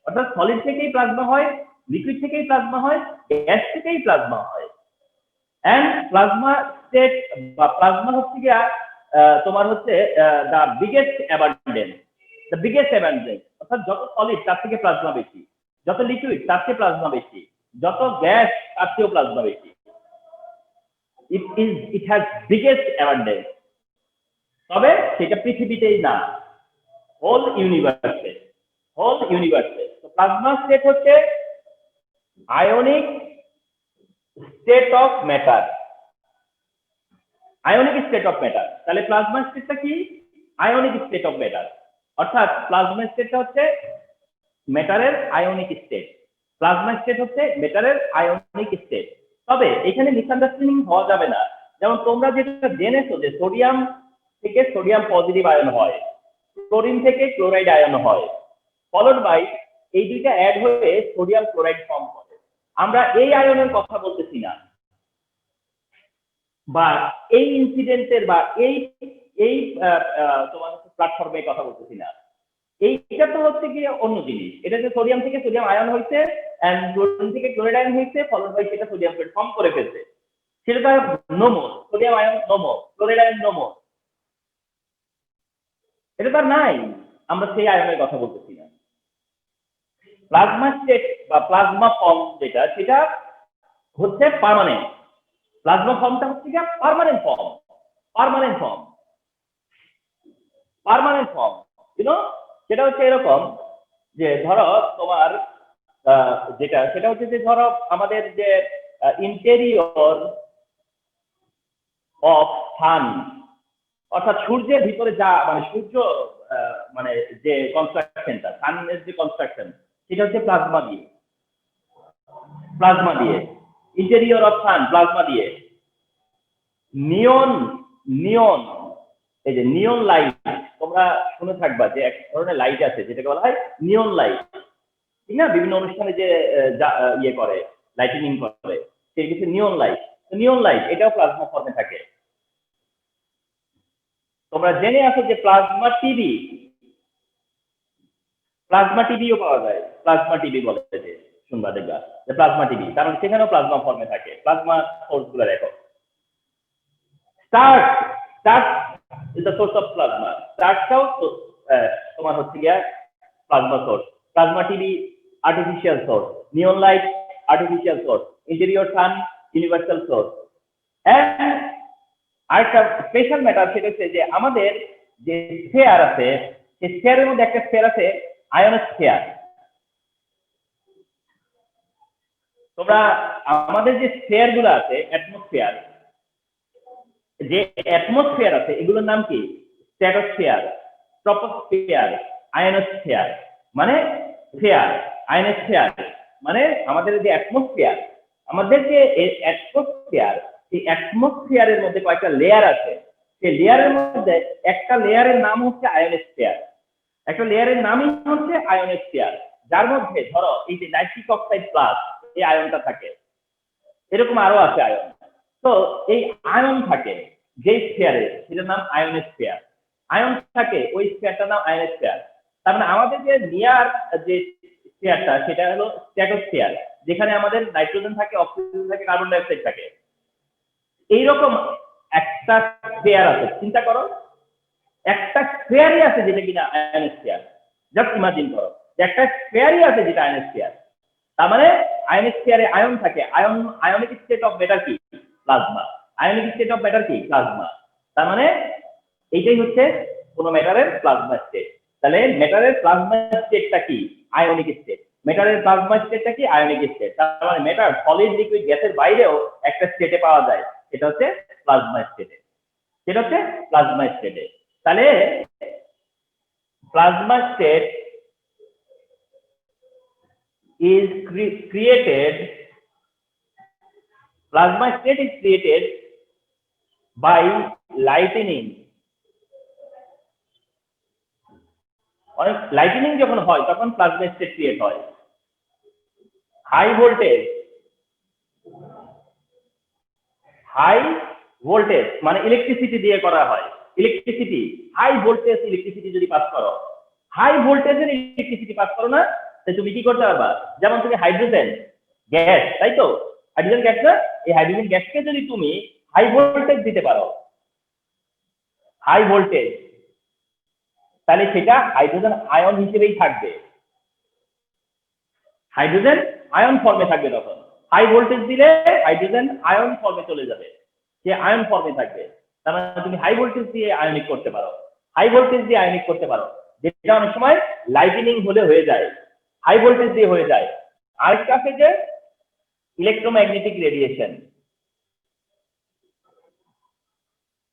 অর্থাৎ সলিড থেকেই প্লাজমা হয়, লিকুইড থেকেই প্লাজমা হয়, গ্যাস থেকেই প্লাজমা হয়। এন্ড প্লাজমা স্টেট বা প্লাজমা হচ্ছে গিয়ে তোমার হচ্ছে দ্য বিগেস্ট অ্যাবান্ডেন্স। অর্থাৎ যত সলিড তার থেকে প্লাজমা বেশি, যত লিকুইড তার থেকে প্লাজমা বেশি, যত গ্যাস তার থেকেও প্লাজমা বেশি। It has biggest abundance, তবে সেটা পৃথিবীতেই না, হোল ইউনিভার্সে। তো প্লাজমা স্টেট হচ্ছে আয়নিক স্টেট অফ ম্যাটার। তাহলে প্লাজমা স্টেটটা কি? Ionic state of matter. অর্থাৎ প্লাজমা স্টেটটা হচ্ছে ম্যাটারের আয়নিক স্টেট, তবে এখানে মিসআন্ডারস্ট্যান্ডিং হওয়া যাবে না। যেমন তোমরা যেটা জেনেছো যে সোডিয়াম থেকে সোডিয়াম পজিটিভ আয়ন হয়, ক্লোরিন থেকে ক্লোরাইড আয়ন হয়, ফলোড বাই এই দুইটা অ্যাড হয়ে সোডিয়াম ক্লোরাইড ফর্ম করে। আমরা এই আয়নের কথা বলতেছি না, বা এই ইনসিডেন্টের বা এই তোমার প্ল্যাটফর্মে কথা বলতেছি না। এইটা তো হচ্ছে কি অন্য জিনিস। এটা যে সোডিয়াম থেকে সোডিয়াম আয়ন হয়েছে, এন্ড ক্লোরিন থেকে ক্লোরাইড আয়ন হয়েছে, ফলোড বাই সেটা সোডিয়াম ক্লোরাইড ফর্ম করে ফেলছে, সেটা তার নোমোর, সোডিয়াম আয়ন নোমোর, ক্লোরাইড আয়ন নোমোর, এটা তার নাই। আমরা সেই আয়নের কথা বলতেছি না। প্লাজমা স্টেট বা প্লাজমা ফর্ম যেটা, সেটা হচ্ছে পার্মানেন্ট। প্লাজমা ফর্মটা হচ্ছে কি পার্মানেন্ট ফর্ম, সেটা হচ্ছে এরকম যে ধরো তোমার যেটা, সেটা হচ্ছে যে ধরো আমাদের যে ইন্টেরিয়র অফ সান, অর্থাৎ সূর্যের ভিতরে যা মানে সূর্য মানে যে কনস্ট্রাকশনটা, সানের যে কনস্ট্রাকশন, সেটা হচ্ছে প্লাজমা দিয়ে। ইন্টেরিয়র অফ সান প্লাজমা দিয়ে। নিয়ন, এই যে নিয়ন লাইট, তোমরা শুনে থাকবা যে এক ধরনের লাইট আছে যেটাকে বলা হয় নিয়ন লাইট, ঠিক না? বিভিন্ন অনুষ্ঠানে যে ইয়ে করে, লাইটিনিং করে, সেই কিছু নিয়ন লাইট, এটাও প্লাজমা ফর্মে থাকে। তোমরা জেনে আসো যে প্লাজমা টিভিও পাওয়া যায়, প্লাজমা টিভি বলে যে শুনবা দেখবা যে প্লাজমা টিভি, কারণ সেখানেও প্লাজমা ফর্মে থাকে। প্লাজমা সোর্স গুলো দেখো, stars is the source of plasma. স্টার্চটাও তোমার হচ্ছে গিয়া plasma source. Plasma TV artificial source, neon light artificial source, interior sun universal source. And আরেকটা স্পেশাল ম্যাটার সেটা হচ্ছে যে আমাদের যে স্ফিয়ার আছে, সেই স্ফিয়ারের মধ্যে একটা স্ফিয়ার আছে আয়োনোস্ফিয়ার। তোমরা আমাদের যে স্ফিয়ার গুলো আছে, অ্যাটমসফিয়ার, যে অ্যাটমসফিয়ার আছে এগুলোর নাম কি? Stratosphere, troposphere, ionosphere. মানে স্ফিয়ার, আয়োনোস্ফিয়ার মানে আমাদের যে অ্যাটমসফিয়ার, আমাদের যে অ্যাটমসফিয়ার, এই অ্যাটমসফিয়ারের মধ্যে কয়েকটা লেয়ার আছে। সেই লেয়ারের মধ্যে একটা লেয়ারের নাম হচ্ছে আয়োনোস্ফিয়ার, একটা লেয়ারের নামই হচ্ছে আয়োনোস্ফিয়ার, যার মধ্যে ধরো এই যে নাইট্রিক অক্সাইড প্লাস এই আয়নটা থাকে। এরকম আরো আছে আয়ন। তো এই আয়ন থাকে যে স্ফিয়ারে, সেটার নাম আয়োনোস্ফিয়ার। আয়ন থাকে ওই স্ফিয়ারটার নাম আয়োনোস্ফিয়ার। তার মানে আমাদের যে নিয়ার যে স্ফিয়ারটা সেটা হলো স্ট্র্যাটোস্ফিয়ার, যেখানে আমাদের নাইট্রোজেন থাকে, অক্সিজেন থাকে, কার্বন ডাই অক্সাইড থাকে। এইরকম একটা স্ফিয়ার আছে, চিন্তা করো একটা স্ফিয়ারই আছে যেটা কিনা আয়োনোস্ফিয়ার। জাস্ট ইমাজিন করো যে একটা স্ফিয়ারই আছে যেটা আয়োনোস্ফিয়ার। তার মানে আয়োনোস্ফিয়ারে আয়ন থাকে। আয়নিক স্টেট অফ ম্যাটার কি? Plasma. Ionic state of matter কি? প্লাজমা। তার মানে এইটাই হচ্ছে কোন ম্যাটারের প্লাজমা স্টেট। তাহলে ম্যাটারের প্লাজমা স্টেটটা কি? Ionic state. ম্যাটারের প্লাজমা স্টেটটা কি? Ionic state. তার মানে ম্যাটার সলিড, লিকুইড, গ্যাসের বাইরেও একটা স্টেটে পাওয়া যায়, সেটা হচ্ছে প্লাজমা স্টেটে। সেটা হচ্ছে প্লাজমা স্টেটে। তাহলে plasma state is created, plasma state is created by lightning. অনেক লাইটনিং যখন হয় তখন প্লাজমা স্টেট ক্রিয়েট হয়। হাই ভোল্টেজ মানে ইলেকট্রিসিটি দিয়ে করা হয়। ইলেকট্রিসিটি, হাই ভোল্টেজ ইলেকট্রিসিটি যদি পাস করো, হাই ভোল্টেজের ইলেকট্রিসিটি পাস করো না, তাই তুমি কি করতে পারবা? যেমন তুমি হাইড্রোজেন গ্যাস, তাই তো, হাইড্রোজেন গ্যাস না, এই হাইড্রোজেন গ্যাসকে যদি তুমি হাই ভোল্টেজ দিতে পারো, হাই ভোল্টেজ, তাহলে সেটা হাইড্রোজেন আয়ন হিসেবেই থাকবে, হাইড্রোজেন আয়ন ফর্মে থাকবে। তখন হাই ভোল্টেজ দিলে হাইড্রোজেন আয়ন ফর্মে চলে যাবে, সে আয়ন ফর্মে থাকবে। তার মানে তুমি হাই ভোল্টেজ দিয়ে আয়নিক করতে পারো, হাই ভোল্টেজ দিয়ে আয়নিক করতে পারো, যেটা অনেক সময় লাইটনিং হলে হয়ে যায়, হাই ভোল্টেজ দিয়ে হয়ে যায়। আরেকটা আছে যে ইলেকট্রোম্যাগনেটিক রেডিয়েশন।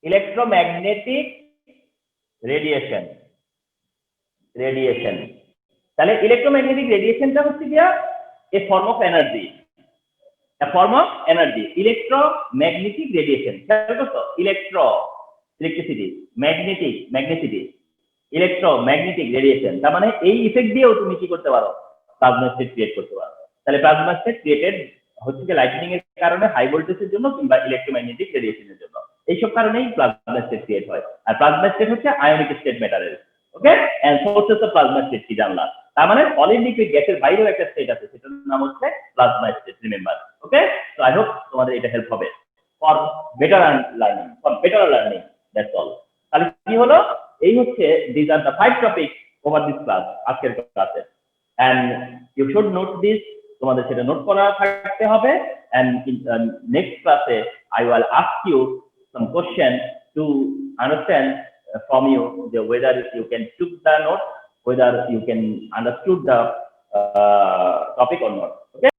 ইলেকট্রোম্যাগনেটিক রেডিয়েশন, তাহলে ইলেকট্রোম্যাগনেটিক রেডিয়েশনটা হচ্ছে গিয়া a form of energy, electromagnetic radiation. খেয়াল করছো? Electricity, magnetism, electromagnetic radiation. তার মানে এই ইফেক্ট দিয়েও তুমি কি করতে পারো? প্লাজমা স্টেট ক্রিয়েট করতে পারো। তাহলে প্লাজমা স্টেট ক্রিয়েটেড হচ্ছে কি লাইটনিং এর কারণে, হাই ভোল্টেজের জন্য, কিংবা ইলেকট্রোম্যাগনেটিক রেডিয়েশনের জন্য। এইসব কারণেই প্লাজমা স্টেট ক্রিয়েট হয়। আর প্লাজমা স্টেট হচ্ছে আয়নিক স্টেট ম্যাটারের। Okay, and sources of plasma state কি জানলা? তার মানে সলিড, লিকুইড, গ্যাসের বাইরেও একটা স্টেট আছে, সেটার নাম হচ্ছে plasma state. Remember. Okay, so I hope তোমাদের এটা হেল্প হবে for better learning. That's all. তাহলে কি হলো? এই হচ্ছে this are the 5 topic over this class, আজকের ক্লাসে। And you should note this, তোমাদের সেটা নোট করা থাকতে হবে। এন্ড ইন নেক্সট ক্লাসে I will ask you some question to understand from you whether you can took the note, whether you can understood the topic or not. Okay.